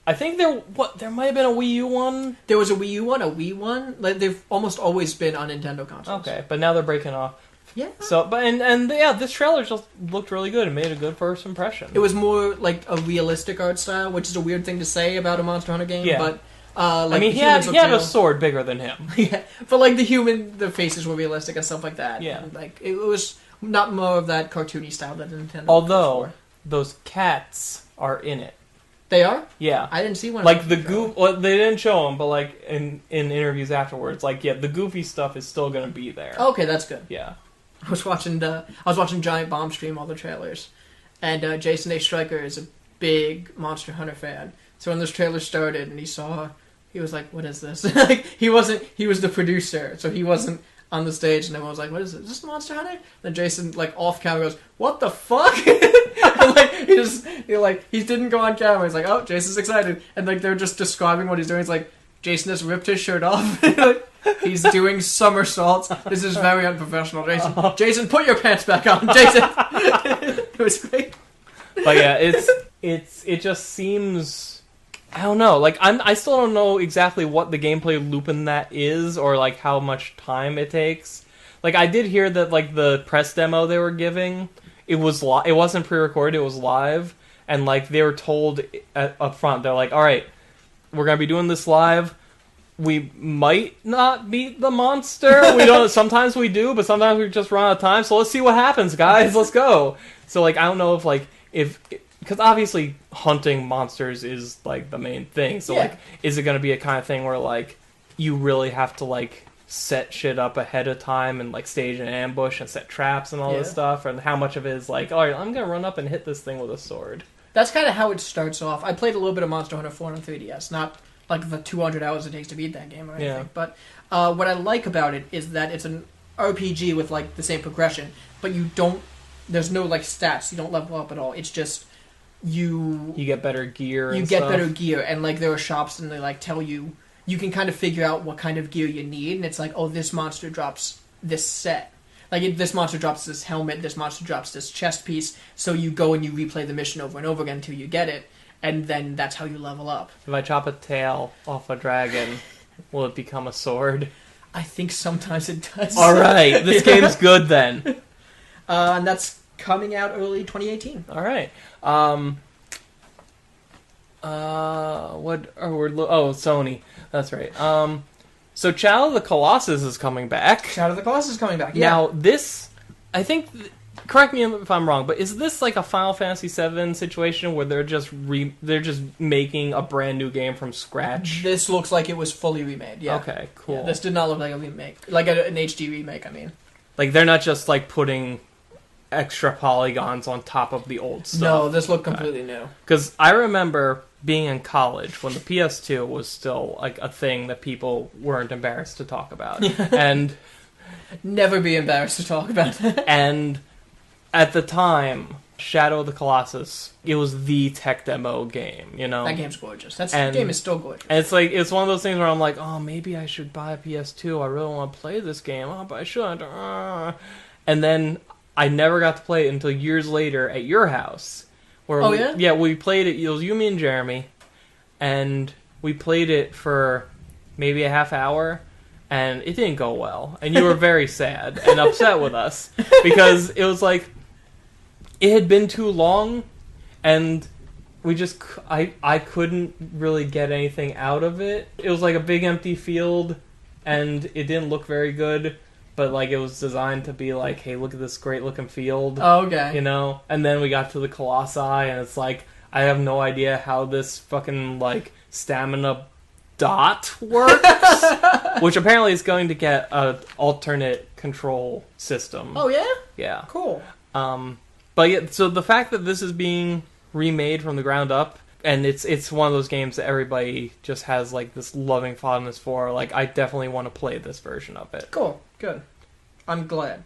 I think there might have been a Wii U one. There was a Wii U one, a Wii one. Like they've almost always been on Nintendo consoles. Okay, but now they're breaking off. Yeah. So, but this trailer just looked really good. It made a good first impression. It was more like a realistic art style, which is a weird thing to say about a Monster Hunter game. Yeah. But I mean, he had a sword bigger than him. Yeah, but like the faces were realistic and stuff like that. Yeah. And, like it was not more of that cartoony style that Nintendo. Although those cats are in it. They are? Yeah. I didn't see one. Like the goof. Well, they didn't show them, but like in interviews afterwards, like the goofy stuff is still going to be there. Okay, that's good. Yeah. I was watching Giant Bomb stream all the trailers, and Jason A. Stryker is a big Monster Hunter fan. So when this trailer started and he was like, "What is this?" Like he was the producer, so he wasn't on the stage, and everyone was like, "What is it? Is this Monster Hunter?" Then Jason, like off camera, goes, "What the fuck?" And, like he didn't go on camera. He's like, "Oh, Jason's excited," and like they're just describing what he's doing. It's like Jason has ripped his shirt off. He's doing somersaults. This is very unprofessional, Jason. Jason, put your pants back on, Jason. It was great. But yeah, it just seems. I don't know. Like I still don't know exactly what the gameplay loop in that is, or like how much time it takes. Like I did hear that like the press demo they were giving, it wasn't pre-recorded, it was live, and like they were told up front, they're like, "All right, we're gonna be doing this live. we might not beat the monster. We don't. Sometimes we do, but sometimes we just run out of time. So let's see what happens, guys. Let's go. So like, I don't know if because obviously hunting monsters is like the main thing. So like, is it going to be a kind of thing where like you really have to like set shit up ahead of time and like stage an ambush and set traps and all this stuff, and how much of it is like, all right, I'm going to run up and hit this thing with a sword. That's kind of how it starts off. I played a little bit of Monster Hunter 4 on 3DS, not like the 200 hours it takes to beat that game or anything. But what I like about it is that it's an RPG with like the same progression, but there's no like stats. You don't level up at all. It's just you get better gear. You get better gear, and like there are shops and they like tell you. You can kind of figure out what kind of gear you need, and it's like, oh, this monster drops this set. Like, this monster drops this helmet, this monster drops this chest piece, so you go and you replay the mission over and over again until you get it, and then that's how you level up. If I chop a tail off a dragon, will it become a sword? I think sometimes it does. Alright, this game's good then. And that's coming out early 2018. Alright. Sony. That's right. So Shadow of the Colossus is coming back. Shadow of the Colossus is coming back, yeah. Now, this, I think, correct me if I'm wrong, but is this like a Final Fantasy VII situation where they're just making a brand new game from scratch? This looks like it was fully remade, yeah. Okay, cool. Yeah, this did not look like a remake. Like an HD remake, I mean. Like, they're not just, like, putting extra polygons on top of the old stuff. No, this looked completely new. Because I remember being in college when the PS2 was still like a thing that people weren't embarrassed to talk about. And never be embarrassed to talk about that. And at the time, Shadow of the Colossus, it was the tech demo game, you know? That game's gorgeous. The game is still gorgeous. And it's one of those things where I'm like, oh, maybe I should buy a PS2. I really want to play this game. Oh, but I shouldn't. And then I never got to play it until years later at your house. Where we played it. It was you, me, and Jeremy, and we played it for maybe a half hour, and it didn't go well. And you were very sad and upset with us because it was like it had been too long, and I couldn't really get anything out of it. It was like a big empty field, and it didn't look very good. But, like, it was designed to be like, hey, look at this great-looking field. Oh, okay. You know? And then we got to the Colossi, and it's like, I have no idea how this fucking, like, stamina dot works. Which apparently is going to get an alternate control system. Oh, yeah? Yeah. Cool. But, yeah, so the fact that this is being remade from the ground up, and it's one of those games that everybody just has, like, this loving fondness for, like, I definitely want to play this version of it. Cool. Good. I'm glad.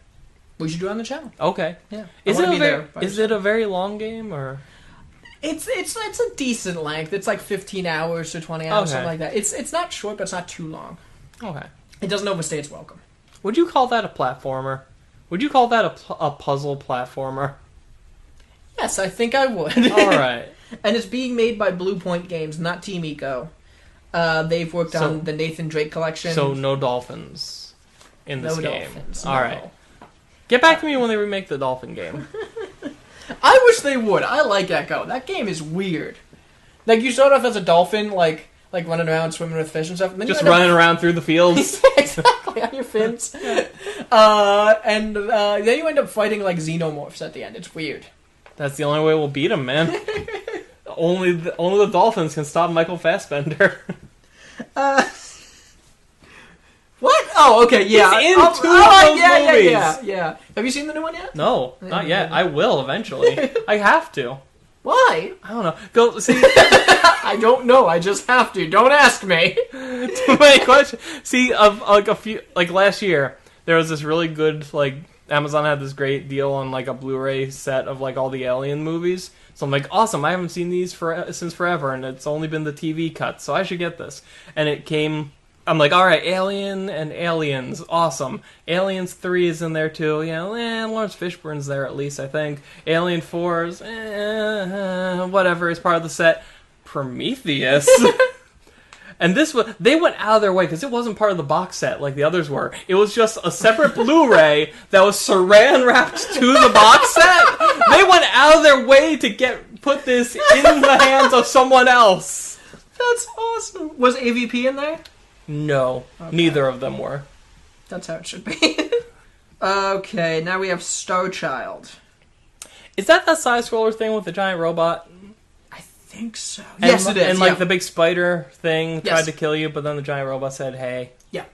We should do it on the channel. Okay. Yeah. Is it a very long game or? It's a decent length. It's like 15 hours to 20 hours, something like that. It's not short, but it's not too long. Okay. It doesn't overstay its welcome. Would you call that a platformer? Would you call that a puzzle platformer? Yes, I think I would. All right. And it's being made by Blue Point Games, not Team Ico. They've worked on the Nathan Drake collection. So no dolphins in this game. Dolphins. All right. Get back to me when they remake the dolphin game. I wish they would. I like Echo. That game is weird. Like, you start off as a dolphin, like running around, swimming with fish and stuff. And then just running around through the fields. Exactly, on your fins. And then you end up fighting, like, xenomorphs at the end. It's weird. That's the only way we'll beat them, man. Only the dolphins can stop Michael Fassbender. What? Oh, okay, yeah. He's in two of those movies. Yeah. Have you seen the new one yet? No, not yet. I will eventually. I have to. Why? I don't know. Go see. I don't know. I just have to. Don't ask me. Too many questions. See, last year, there was this really good, like, Amazon had this great deal on, like, a Blu-ray set of, like, all the Alien movies. So I'm like, awesome, I haven't seen these since forever, and it's only been the TV cut, so I should get this. And it came, I'm like, alright, Alien and Aliens, awesome. Aliens 3 is in there too, Lawrence Fishburne's there at least, I think. Alien 4 is, whatever, is part of the set. Prometheus. And they went out of their way, because it wasn't part of the box set like the others were. It was just a separate Blu-ray that was saran wrapped to the box set. They went out of their way to put this in the hands of someone else. That's awesome. Was AVP in there? No, Okay. neither of them were. That's how it should be. Okay, now we have Starchild. Is that side scroller thing with the giant robot? I think so. And, Yes, it is. And like the big spider thing Yes. tried to kill you, but then the giant robot said, "Hey." Yeah.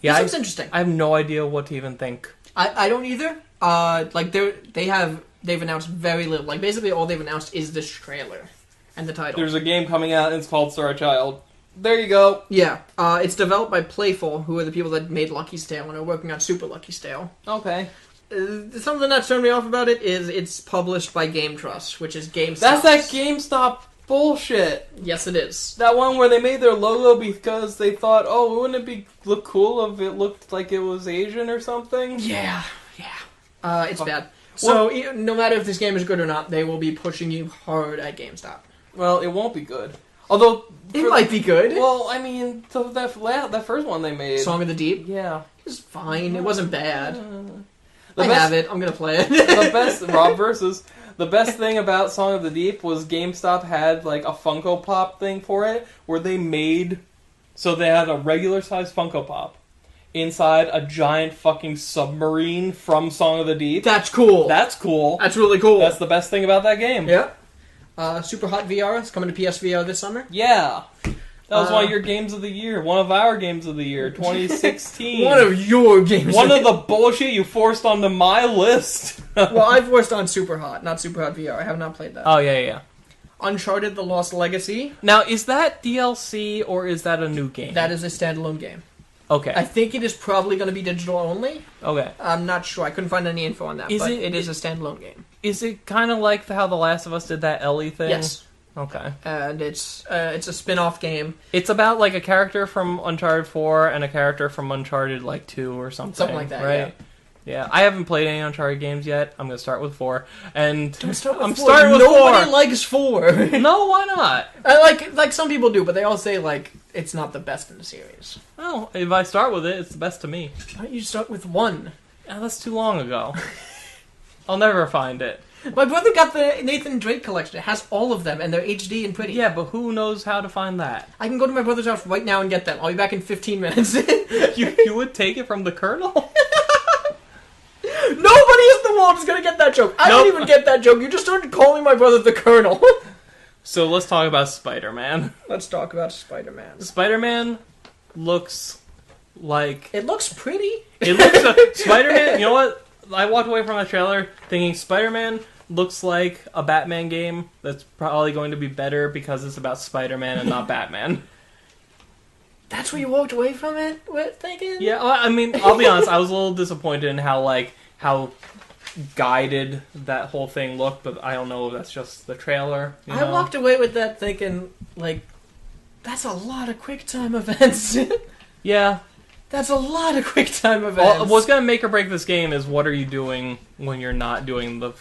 Yeah. This looks interesting. I have no idea what to even think. I don't either. Like they've announced very little. Like basically all they've announced is this trailer and the title. There's a game coming out, and it's called Starchild. There you go. Yeah. It's developed by Playful, who are the people that made Lucky's Tale and are working on Super Lucky's Tale. Okay. Something that's turned me off about it is it's published by Game Trust, which is GameStop. That's that GameStop bullshit. Yes, it is. That one where they made their logo because they thought, oh, wouldn't it look cool if it looked like it was Asian or something? Yeah. It's bad. So no matter if this game is good or not, they will be pushing you hard at GameStop. Well, it won't be good. Although It might be good. Well, I mean, that first one they made. Song of the Deep. Yeah. It was fine. It wasn't bad. The I best- have it. I'm gonna play it. The best Rob versus the best thing about Song of the Deep was GameStop had like a Funko Pop thing for it where they made so they had a regular sized Funko Pop inside a giant fucking submarine from Song of the Deep. That's cool. That's cool. That's really cool. That's the best thing about that game. Yeah. Super Hot VR is coming to PSVR this summer. Yeah. That was one of your games of the year. One of our games of the year, 2016. One of your games. One of the bullshit you forced onto my list. Well, I've forced on Super Hot, not Super Hot VR. I have not played that. Oh, yeah. Uncharted: The Lost Legacy. Now, is that DLC or is that a new game? That is a standalone game. Okay. I think it is probably going to be digital only. Okay. I'm not sure. I couldn't find any info on that, Is but it- it is a standalone game. Is it kind of like how The Last of Us did that Ellie thing? Yes. Okay. And it's a spin-off game. It's about like a character from Uncharted 4 and a character from Uncharted like 2 or something. Something like that, right? Yeah. I haven't played any Uncharted games yet. I'm going to start with 4. And I'm four. starting with Nobody 4. likes 4. No, why not? like some people do, but they all say like it's not the best in the series. Well, if I start with it, it's the best to me. Why don't you start with 1? Yeah, that's too long ago. I'll never find it. My brother got the Nathan Drake collection. It has all of them, and they're HD and pretty. Yeah, but who knows how to find that? I can go to my brother's house right now and get them. I'll be back in 15 minutes. You would take it from the Colonel? Nobody in the world is going to get that joke. I don't Nope. even get that joke. You just started calling my brother the Colonel. So let's talk about Spider-Man. Let's talk about Spider-Man. Spider-Man looks like... It looks pretty. It looks... Spider-Man... You know what? I walked away from the trailer thinking Spider-Man looks like a Batman game that's probably going to be better because it's about Spider-Man and not Batman. That's where you walked away from it with thinking? Yeah, I mean, I'll be honest. I was a little disappointed in how guided that whole thing looked, but I don't know if that's just the trailer. You know? I walked away with that thinking, like, that's a lot of QuickTime events. Yeah. That's a lot of QuickTime events. Well, what's going to make or break this game is what are you doing when you're not doing the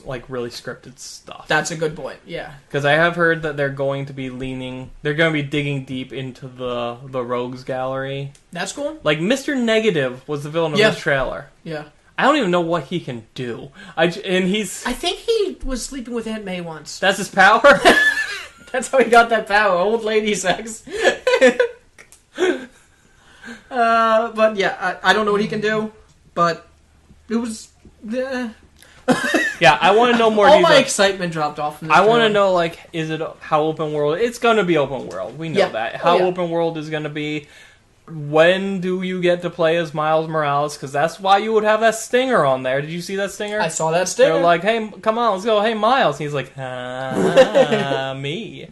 like really scripted stuff. That's a good point. Yeah. Because I have heard that they're going to be digging deep into the rogues gallery. That's cool. Like Mr. Negative was the villain of Yeah. this trailer. Yeah. I don't even know what he can do. I think he was sleeping with Aunt May once. That's his power. That's how he got that power. Old lady sex. But yeah, I don't know what he can do, but it was... Yeah, I want to know more All my details. excitement dropped off from this I want to trailer. know, like, is it how open world? It's going to be open world. We know Yeah. that. Oh, How yeah. open world is going to be. When do you get to play as Miles Morales? Because that's why you would have that stinger on there. Did you see that stinger? I saw that sticker. They're like, hey, come on, let's go. Hey, Miles. And he's like, me.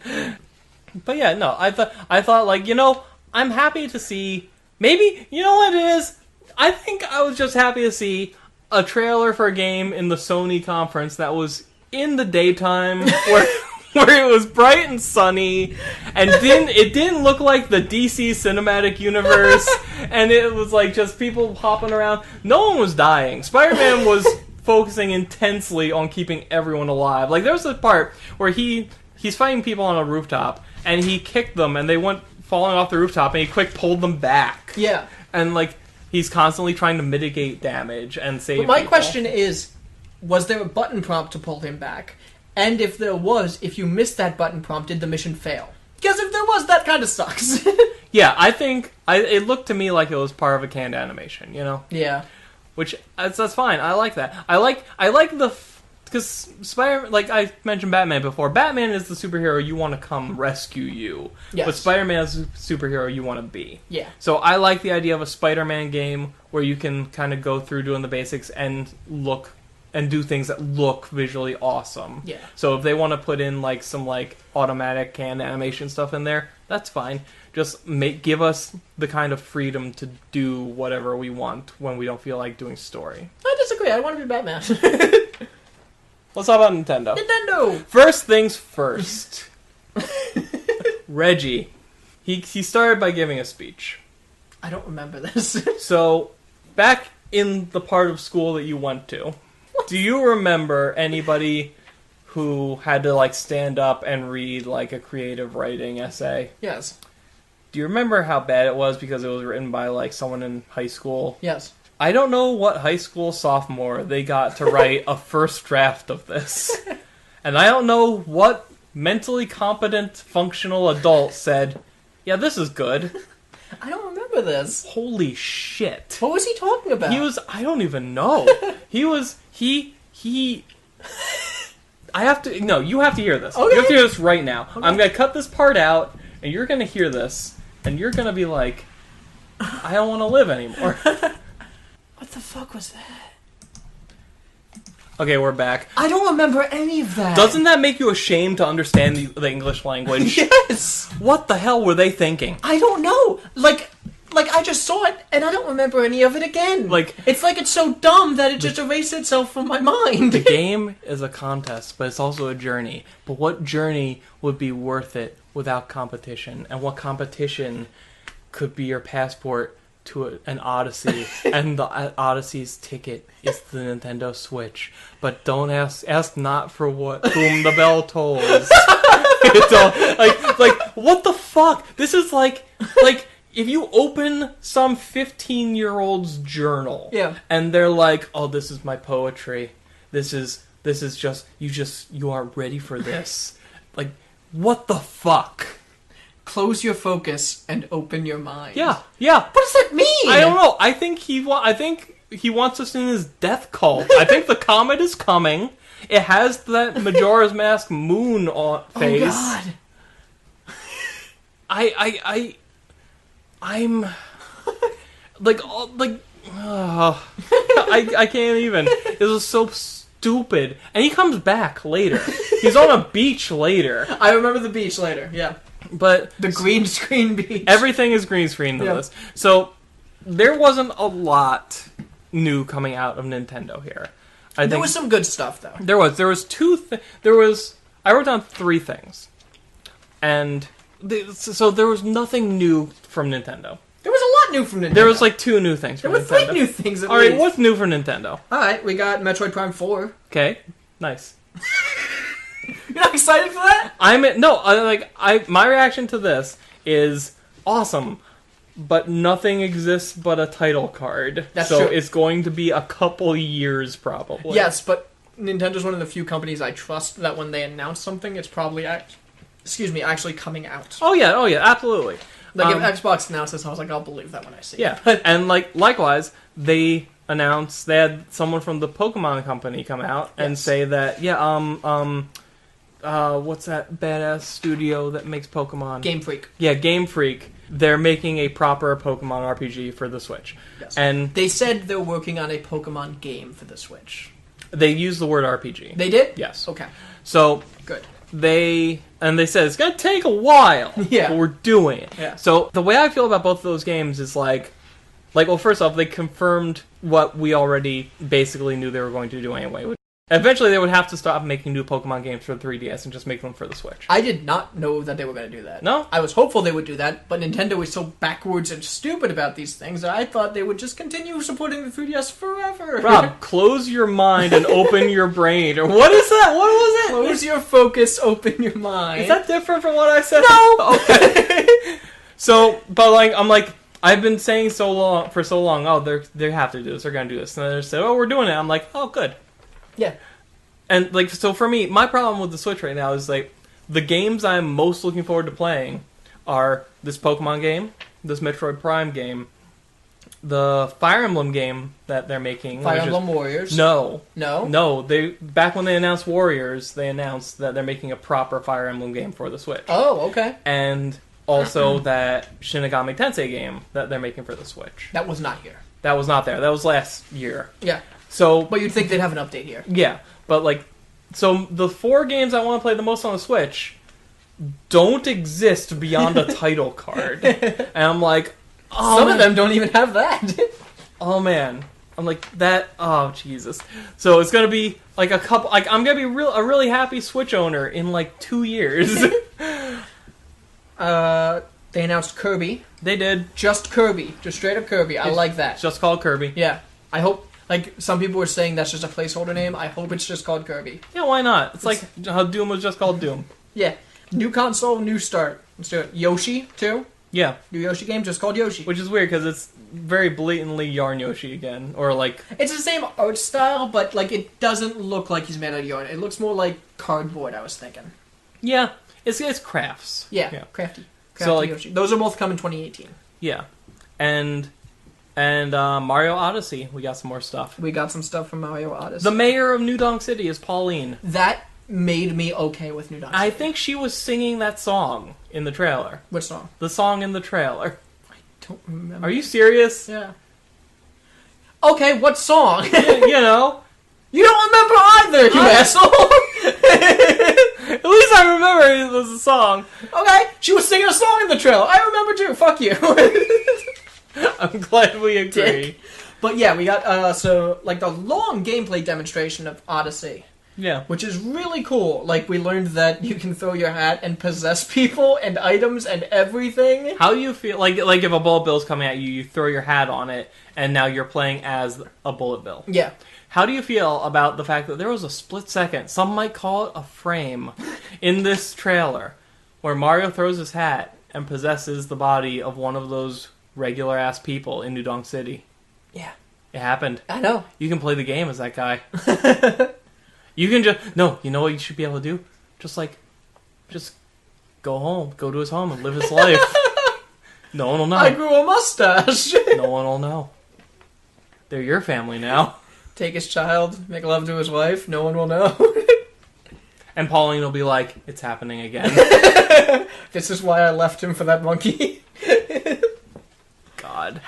But yeah, no, I thought, like, you know, I'm happy to see. Maybe, you know what it is? I think I was just happy to see a trailer for a game in the Sony conference that was in the daytime where it was bright and sunny and it didn't look like the DC cinematic universe and it was like just people hopping around. No one was dying. Spider-Man was focusing intensely on keeping everyone alive. Like there was a part where he's fighting people on a rooftop and he kicked them and they went falling off the rooftop and he quick pulled them back. Yeah. And like he's constantly trying to mitigate damage and save But my people. question is, was there a button prompt to pull him back? And if there was, if you missed that button prompt, did the mission fail? Because if there was, that kind of sucks. Yeah, I think it looked to me like it was part of a canned animation, you know? Yeah. Which that's fine. I like that. I like the because Spider, like I mentioned Batman before. Batman is the superhero you want to come rescue you. Yes. But Spider-Man is the superhero you want to be. Yeah. So I like the idea of a Spider-Man game where you can kind of go through doing the basics and look and do things that look visually awesome. Yeah. So if they want to put in like some like automatic canned animation stuff in there, that's fine. Just give us the kind of freedom to do whatever we want when we don't feel like doing story. I disagree. I want to be Batman. Let's talk about Nintendo. Nintendo! First things first. Reggie. He started by giving a speech. I don't remember this. So, back in the part of school that you went to, do you remember anybody who had to like stand up and read like a creative writing essay? Yes. Do you remember how bad it was because it was written by like someone in high school? Yes. I don't know what high school sophomore they got to write a first draft of this. And I don't know what mentally competent, functional adult said, yeah, this is good. I don't remember this. Holy shit. What was he talking about? I don't even know. I have to, no, you have to hear this. Okay. You have to hear this right now. Okay. I'm going to cut this part out, and you're going to hear this, and you're going to be like, I don't want to live anymore. What the fuck was that? Okay, we're back. I don't remember any of that. Doesn't that make you ashamed to understand the English language? Yes! What the hell were they thinking? I don't know. Like I just saw it, and I don't remember any of it again. It's so dumb that it just erased itself from my mind. The game is a contest, but it's also a journey. But what journey would be worth it without competition? And what competition could be your passport to an Odyssey? And the Odyssey's ticket is the Nintendo Switch. But don't ask not for whom the bell tolls. like what the fuck? This is like if you open some 15-year-old's journal, yeah, and they're like, "Oh, this is my poetry. This is just you aren't ready for this." Like, what the fuck? Close your focus and open your mind. Yeah. What does that mean? I don't know. I think he wants us in his death cult. I think the comet is coming. It has that Majora's Mask moon on face. Oh God. I'm I can't even. This is so stupid. And he comes back later. He's on a beach later. I remember the beach later. Yeah. But the green screen beach. Everything is green screen in this. So there wasn't a lot new coming out of Nintendo here. There was some good stuff though. There was I wrote down 3 things. And so there was nothing new from Nintendo. There was a lot new from Nintendo. There was like 2 new things from Nintendo. There were 3 new things at least. Alright, what's new for Nintendo? Alright, we got Metroid Prime 4. Okay, nice. You're not excited for that? My reaction to this is awesome, but nothing exists but a title card. That's so true. It's going to be a couple years probably. Yes, but Nintendo's one of the few companies I trust that when they announce something, it's probably actually coming out. Oh yeah, absolutely. Like if Xbox announces, I was like, I'll believe that when I see it. Yeah, and likewise, they had someone from the Pokemon company come out and say that what's that badass studio that makes Pokemon? Game Freak. Yeah, Game Freak. They're making a proper Pokemon RPG for the Switch. Yes. And they said they're working on a Pokemon game for the Switch. They used the word RPG. They did? Yes. Okay. So good. They said it's gonna take a while. Yeah. But we're doing it. Yeah. So the way I feel about both of those games is well, first off, they confirmed what we already basically knew they were going to do anyway. Eventually, they would have to stop making new Pokemon games for the 3DS and just make them for the Switch. I did not know that they were going to do that. No? I was hopeful they would do that, but Nintendo is so backwards and stupid about these things that I thought they would just continue supporting the 3DS forever. Rob, close your mind and open your brain. Or what is that? What was it? Close your focus, open your mind. Is that different from what I said? No! Okay. So, but I'm I've been saying for so long, oh, they have to do this, they're going to do this. And then they said, oh, we're doing it. I'm like, oh, good. Yeah. And, so for me, my problem with the Switch right now is, the games I'm most looking forward to playing are this Pokemon game, this Metroid Prime game, the Fire Emblem game that they're making. Fire Emblem Warriors. No. No? They back when they announced Warriors, they announced that they're making a proper Fire Emblem game for the Switch. Oh, okay. And also that Shin Megami Tensei game that they're making for the Switch. That was not here. That was not there. That was last year. Yeah. So, But you'd think they'd have an update here. yeah, but like, so the 4 games I want to play the most on the Switch don't exist beyond a title card, and I'm like, oh, Some of them don't even have that. oh man, I'm like that. Oh Jesus! So it's gonna be like a couple. Like I'm gonna be a really happy Switch owner in like 2 years. They announced Kirby. They did. Just Kirby. Just straight up Kirby. I like that. It's just called Kirby. Yeah. I hope, like, some people were saying that's just a placeholder name. I hope it's just called Kirby. Yeah, why not? It's like how Doom was just called Doom. Yeah. New console, new start. Let's do it. Yoshi, too. Yeah, New Yoshi game, just called Yoshi. which is weird because it's very blatantly Yarn Yoshi again, or like It's the same art style, but, like, it doesn't look like he's made out of yarn. It looks more like cardboard, I was thinking. yeah, it's crafts. Yeah. Crafty. So, like- Yoshi. Those are both coming 2018. Yeah, and Mario Odyssey, we got some more stuff. We got some stuff from Mario Odyssey. The mayor of New Donk City is Pauline. That made me okay with New Donk I City. think she was singing that song in the trailer. Which song? The song in the trailer. Don't remember. Are you serious? Yeah. Okay, what song? You know, You don't remember either, you asshole! at least I remember it was a song. Okay, she was singing a song in the trailer. I remember too. Fuck you. I'm glad we agree. Dick. But yeah, we got so like the long gameplay demonstration of Odyssey, Yeah. which is really cool. Like we learned that you can throw your hat and possess people and items and everything. How do you feel like if a bullet bill's coming at you, you throw your hat on it, and now you're playing as a bullet bill? Yeah. How do you feel about the fact that there was a split second, some might call it a frame, in this trailer, where Mario throws his hat and possesses the body of one of those regular-ass people in New Donk City? Yeah. It happened. I know. You can play the game as that guy. You can just... No, you know what you should be able to do? Just go home, go to his home and live his life. No one will know. I grew a mustache. No one will know. They're your family now. Take his child, make love to his wife. No one will know. And Pauline will be like, it's happening again. This is why I left him for that monkey. God.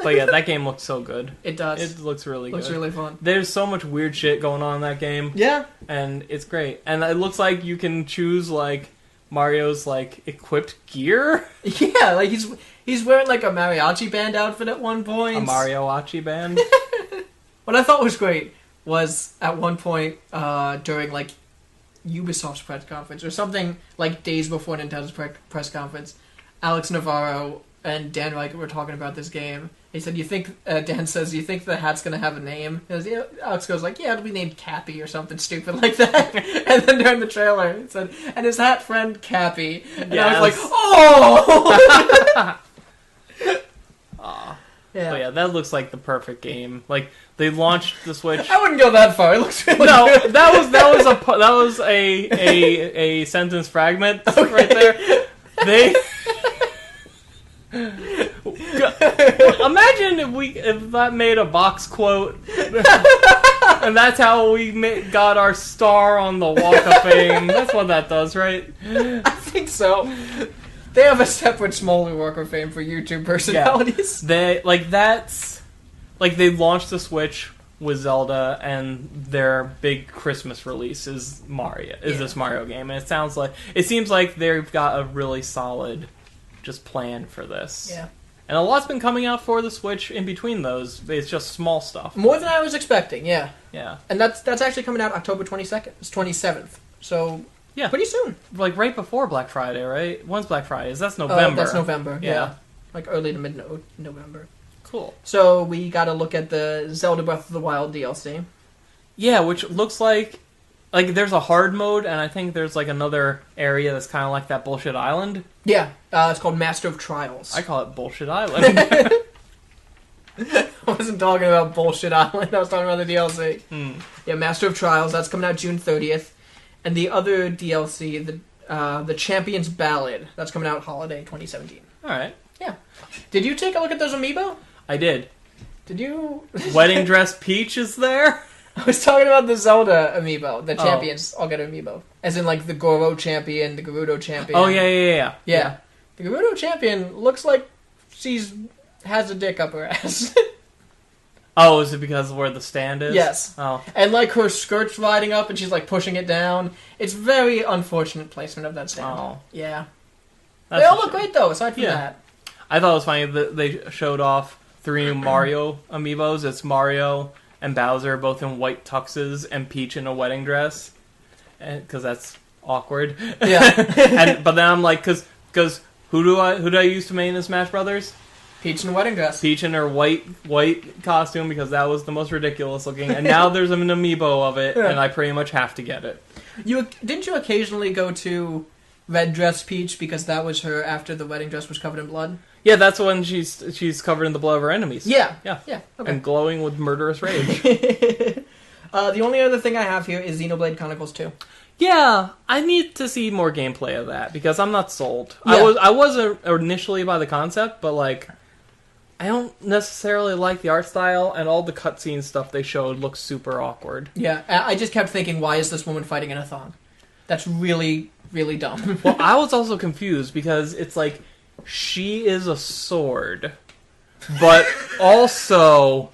But yeah, that game looks so good. It does. It looks really Looks good. really fun. There's so much weird shit going on in that game. Yeah. And it's great. And it looks like you can choose, like, Mario's, like, equipped gear. Yeah, like he's wearing like a mariachi band outfit at one point. A Mario-achi band. What I thought was great was at one point during like Ubisoft's press conference or something like days before Nintendo's press conference, Alex Navarro and Dan Riker were talking about this game. He said, Dan says, you think the hat's going to have a name? Yeah. Alex goes like, yeah, it'll be named Cappy or something stupid like that. And then during the trailer, it said, and his hat friend Cappy. And I was like, oh! Aw. Yeah. But yeah, that looks like the perfect game. Like, they launched the Switch... I wouldn't go that far. It looks really No, good. that was a sentence fragment right there. They imagine if that made a box quote, and that's how we got our star on the Walk of Fame. That's what that does, right? I think so. They have a separate smaller Walk of Fame for YouTube personalities. They they launched the Switch with Zelda, and their big Christmas release is this Mario game, and it seems like they've got a really solid just plan for this. Yeah. And a lot's been coming out for the Switch in between those. It's just small stuff. More than I was expecting, yeah. Yeah. And that's actually coming out October 22nd. It's 27th. So, Yeah. pretty soon. Like right before Black Friday, right? When's Black Friday? That's November. That's November, yeah. Yeah. Like early to mid-November. Cool. So, we gotta look at the Zelda Breath of the Wild DLC. Yeah, which looks like there's a hard mode, and I think there's like another area that's kind of like that Bullshit Island. Yeah, it's called Master of Trials. I call it Bullshit Island. I wasn't talking about Bullshit Island, I was talking about the DLC. Yeah, Master of Trials, that's coming out June 30th. And the other DLC, The Champion's Ballad. That's coming out holiday 2017. All right. Yeah. Did you take a look at those amiibo? I did. Did you? Wedding Dress Peach is there? I was talking about the Zelda amiibo. The champions all get an amiibo. As in, like, the Goro champion, the Gerudo champion. Oh, yeah. Yeah. The Gerudo champion looks like has a dick up her ass. Oh, is it because of where the stand is? Yes. Oh. And, like, her skirt's riding up and she's, like, pushing it down. It's very unfortunate placement of that stand. Oh. Yeah. That's They all look great, though, aside from Yeah. that. I thought it was funny that they showed off 3 new Mario amiibos. It's Mario and Bowser both in white tuxes and Peach in a wedding dress. Because that's awkward. Yeah. But then I'm like, because who do I use to main in Smash Brothers? Peach in a wedding dress. Peach in her white costume, because that was the most ridiculous looking. And now there's an amiibo of it, and I pretty much have to get it. Didn't you occasionally go to Red Dress Peach because that was her after the wedding dress was covered in blood? Yeah, that's when she's covered in the blood of her enemies. Yeah. Yeah. Okay. And glowing with murderous rage. The only other thing I have here is Xenoblade Chronicles 2. Yeah, I need to see more gameplay of that because I'm not sold. Yeah. I was initially by the concept, but like I don't necessarily like the art style, and all the cutscene stuff they showed looks super awkward. Yeah, I just kept thinking, why is this woman fighting in a thong? That's really, really dumb. Well, I was also confused because it's like she is a sword, but also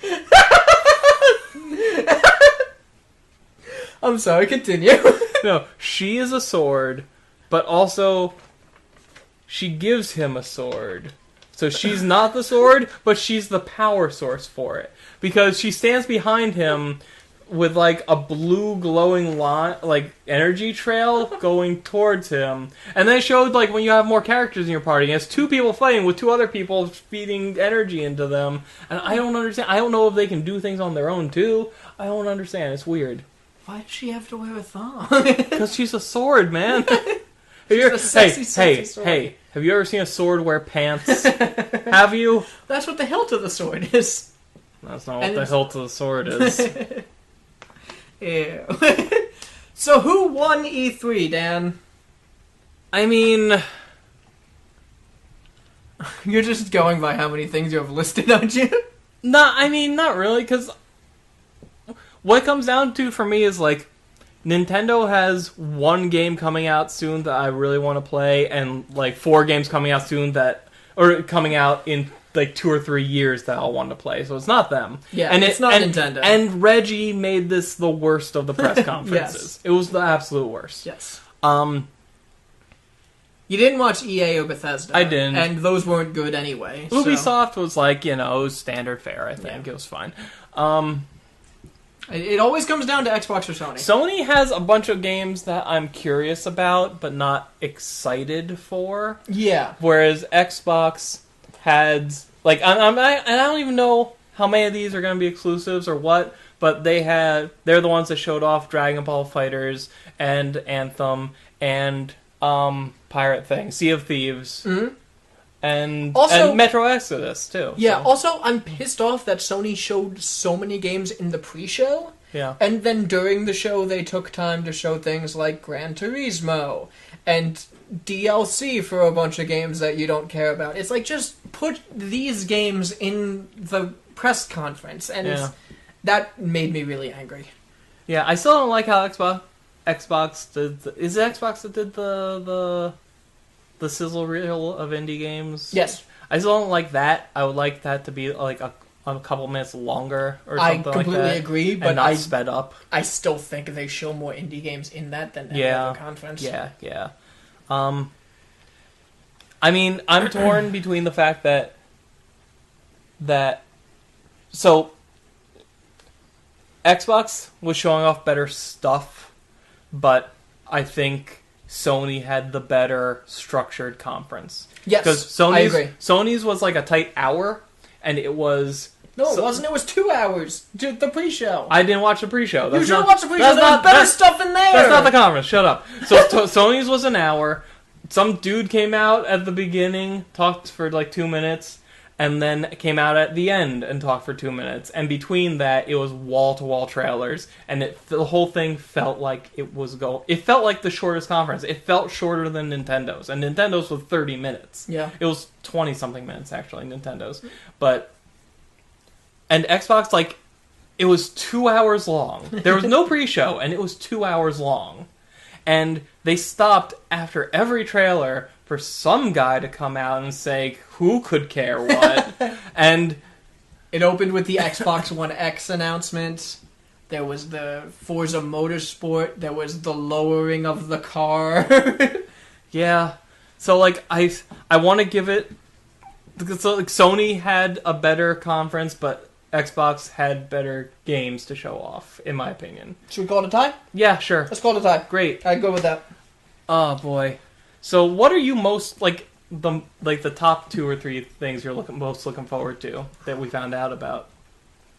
I'm sorry, continue. no, she is a sword, but also she gives him a sword. So she's not the sword, but she's the power source for it. Because she stands behind him with like a blue glowing line, like energy trail going towards him. And they showed like when you have more characters in your party, and it's 2 people fighting with 2 other people feeding energy into them. And I don't understand. I don't know if they can do things on their own too. I don't understand. It's weird. Why does she have to wear a thong? Because she's a sword, man. A sexy sword. Hey, have you ever seen a sword wear pants? Have you? That's what the hilt of the sword is. That's not what the hilt of the sword is. Ew. So who won E3, Dan? I mean, You're just going by how many things you have listed, aren't you? not really, because what it comes down to for me is like, Nintendo has 1 game coming out soon that I really want to play, and like 4 games coming out soon or coming out in like 2 or 3 years that I'll want to play. So it's not them. Yeah, and it's not Nintendo. And Reggie made this the worst of the press conferences. It was the absolute worst. Yes. You didn't watch EA or Bethesda. I didn't. And those weren't good anyway. Ubisoft was like, standard fare, I think. Yeah. It was fine. It always comes down to Xbox or Sony. Sony has a bunch of games that I'm curious about, but not excited for. Yeah. Whereas Xbox had, like, I don't even know how many of these are going to be exclusives or what, but they're the ones that showed off Dragon Ball FighterZ and Anthem and Pirate Thing, Sea of Thieves. Mm-hmm. And also, Metro Exodus, too. Yeah, so. Also, I'm pissed off that Sony showed so many games in the pre-show, Yeah. and then during the show they took time to show things like Gran Turismo, and DLC for a bunch of games that you don't care about. It's like, just put these games in the press conference, and that made me really angry. Yeah, I still don't like how Xbox did... Is it Xbox that did the sizzle reel of indie games? Yes. I still don't like that. I would like that to be like a couple minutes longer or something like that. I completely agree, but and not sped up. I still think they show more indie games in that than any Yeah. other conference. Yeah. I mean, I'm torn between the fact that so Xbox was showing off better stuff, but I think Sony had the better structured conference. Yes, because I agree. Sony's was like a tight hour, and it was... No, it wasn't. It was 2 hours. The pre-show. I didn't watch the pre-show. You should have watched the pre-show. There was better stuff in there. That's not the conference. Shut up. So Sony's was an hour. Some dude came out at the beginning, talked for like 2 minutes, and then came out at the end and talked for 2 minutes. And between that, it was wall-to-wall trailers, and the whole thing felt like it felt like the shortest conference. It felt shorter than Nintendo's, and Nintendo's was 30 minutes. Yeah. It was 20-something minutes, actually, Nintendo's. And Xbox, like, it was 2 hours long. There was no pre-show, and it was 2 hours long. And they stopped after every trailer for some guy to come out and say, who could care what? And it opened with the Xbox One X announcement. There was the Forza Motorsport. There was the lowering of the car. yeah. So, like, I want to give it... So, like, Sony had a better conference, but Xbox had better games to show off, in my opinion. Should we call it a tie? Yeah, sure. Let's call it a tie. Great. I'd go with that. Oh, boy. So, what are you most, like the top 2 or 3 things you're most looking forward to that we found out about?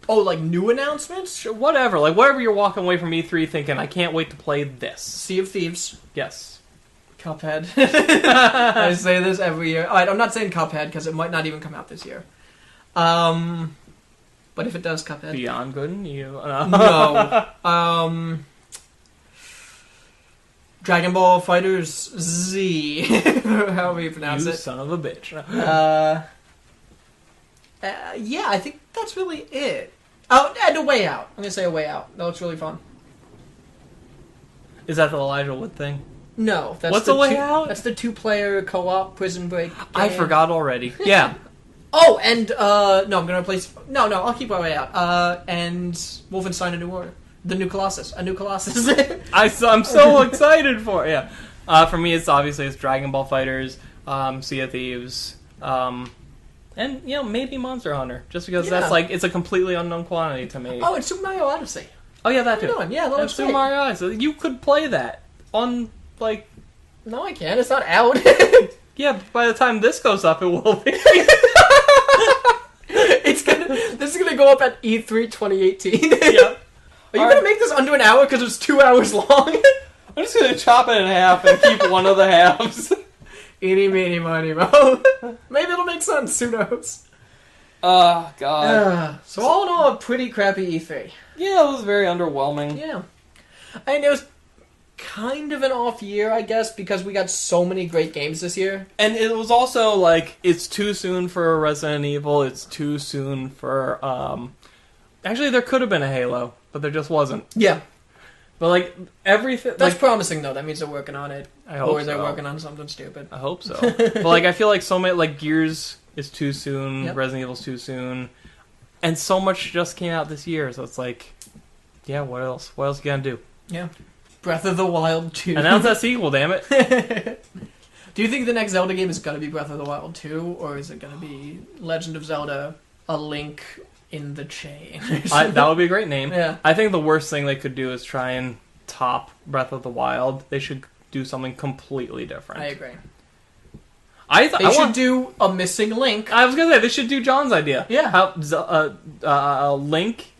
Oh, like new announcements? Sure, whatever. Like, whatever you're walking away from E3 thinking, I can't wait to play this. Sea of Thieves. Yes. Cuphead. I say this every year. Alright, I'm not saying Cuphead because it might not even come out this year. But if it does, Cuphead. Beyond Good and Evil. No. Dragon Ball Fighters Z. However you pronounce You it. son of a bitch. Yeah, I think that's really it. Oh, and A Way Out. I'm going to say A Way Out. That looks really fun. Is that the Elijah Wood thing? No. That's What's the A Way Out? That's the 2-player co-op Prison Break game. I forgot already. Yeah. Oh, and, no, I'm going to replace... No, I'll keep A Way Out. And Wolfenstein: A New Order. The New Colossus. A New Colossus. I'm so excited for it. Yeah. For me, it's Dragon Ball Fighters, Sea of Thieves, and, maybe Monster Hunter. Just because it's a completely unknown quantity to me. Oh, it's Super Mario Odyssey. Oh, yeah, that too. What are you doing? Yeah, that looks Super great. Mario Odyssey. You could play that on, like... No, I can't. It's not out. Yeah, by the time this goes up, it will be. This is gonna go up at E3 2018. Yeah. Are you gonna make this under an hour because it's 2 hours long? I'm just gonna chop it in half and keep one of the halves. Eeny, meeny, miny, mo. Maybe it'll make sense. Who knows? Oh, God. So all in all, a pretty crappy E3. Yeah, it was very underwhelming. Yeah. And it was kind of an off year, I guess, because we got so many great games this year. And it was also, like, it's too soon for Resident Evil, it's too soon for, Actually, there could have been a Halo, but there just wasn't. Yeah. But, like, everything... That's like, promising, though. That means they're working on it. I hope Or they're so. working on something stupid. I hope so. But, like, I feel like so many... Like, Gears is too soon, Yep. Resident Evil's too soon, and so much just came out this year, so it's like... Yeah, what else? What else you gonna do? Yeah. Breath of the Wild 2. Announce that sequel, damn it. Do you think the next Zelda game is going to be Breath of the Wild 2, or is it going to be Legend of Zelda: A Link in the Chain? That would be a great name. Yeah. I think the worst thing they could do is try and top Breath of the Wild. They should do something completely different. I agree. I should do a missing Link. I was gonna say they should do John's idea. Yeah. How Link,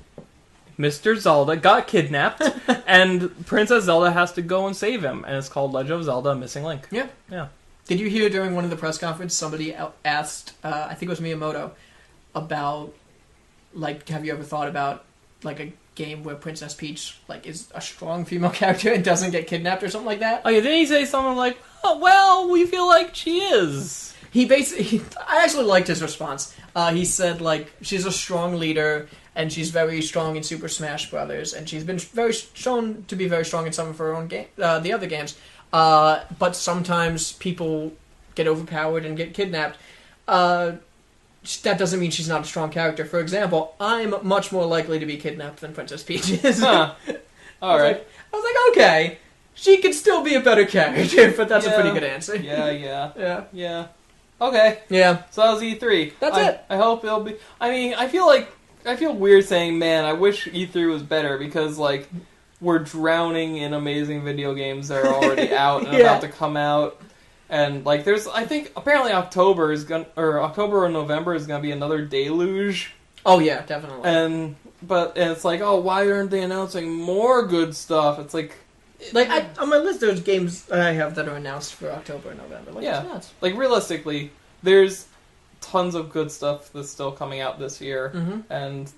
Mr. Zelda got kidnapped, and Princess Zelda has to go and save him, and it's called Legend of Zelda: Missing Link. Yeah. Yeah. Did you hear during one of the press conferences somebody asked, I think it was Miyamoto, about, like, have you ever thought about, like, a game where Princess Peach, like, is a strong female character and doesn't get kidnapped or something like that? Oh yeah, didn't he say something like, "Oh well, we feel like she is"? He basically, I actually liked his response. He said, like, she's a strong leader, and she's very strong in Super Smash Brothers, and she's been shown to be very strong in some of her own the other games. But sometimes people get overpowered and get kidnapped. That doesn't mean she's not a strong character. For example, I'm much more likely to be kidnapped than Princess Peach is. Huh. All right. I was like, okay, she could still be a better character, but that's a pretty good answer. Yeah. Okay. Yeah. So that was E3. That's it. I hope it'll be... I mean, I feel weird saying, man, I wish E3 was better, because, like, we're drowning in amazing video games that are already out and about to come out. And, like, there's... I think, apparently October or November is gonna be another deluge. Oh, yeah, definitely. And it's like, oh, why aren't they announcing more good stuff? It's like... Like, on my list, there's games I have that are announced for October and November. Like, Yeah. it's nuts. Like, realistically, there's tons of good stuff that's still coming out this year, Mm-hmm. and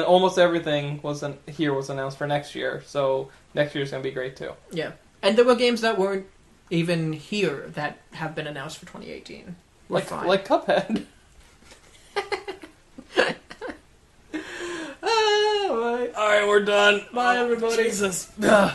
almost everything was announced for next year. So next year's gonna be great too. Yeah, and there were games that weren't even here that have been announced for 2018. We're fine. Like Cuphead. Ah, all right. All right, we're done. Bye, everybody. Jesus. Ugh.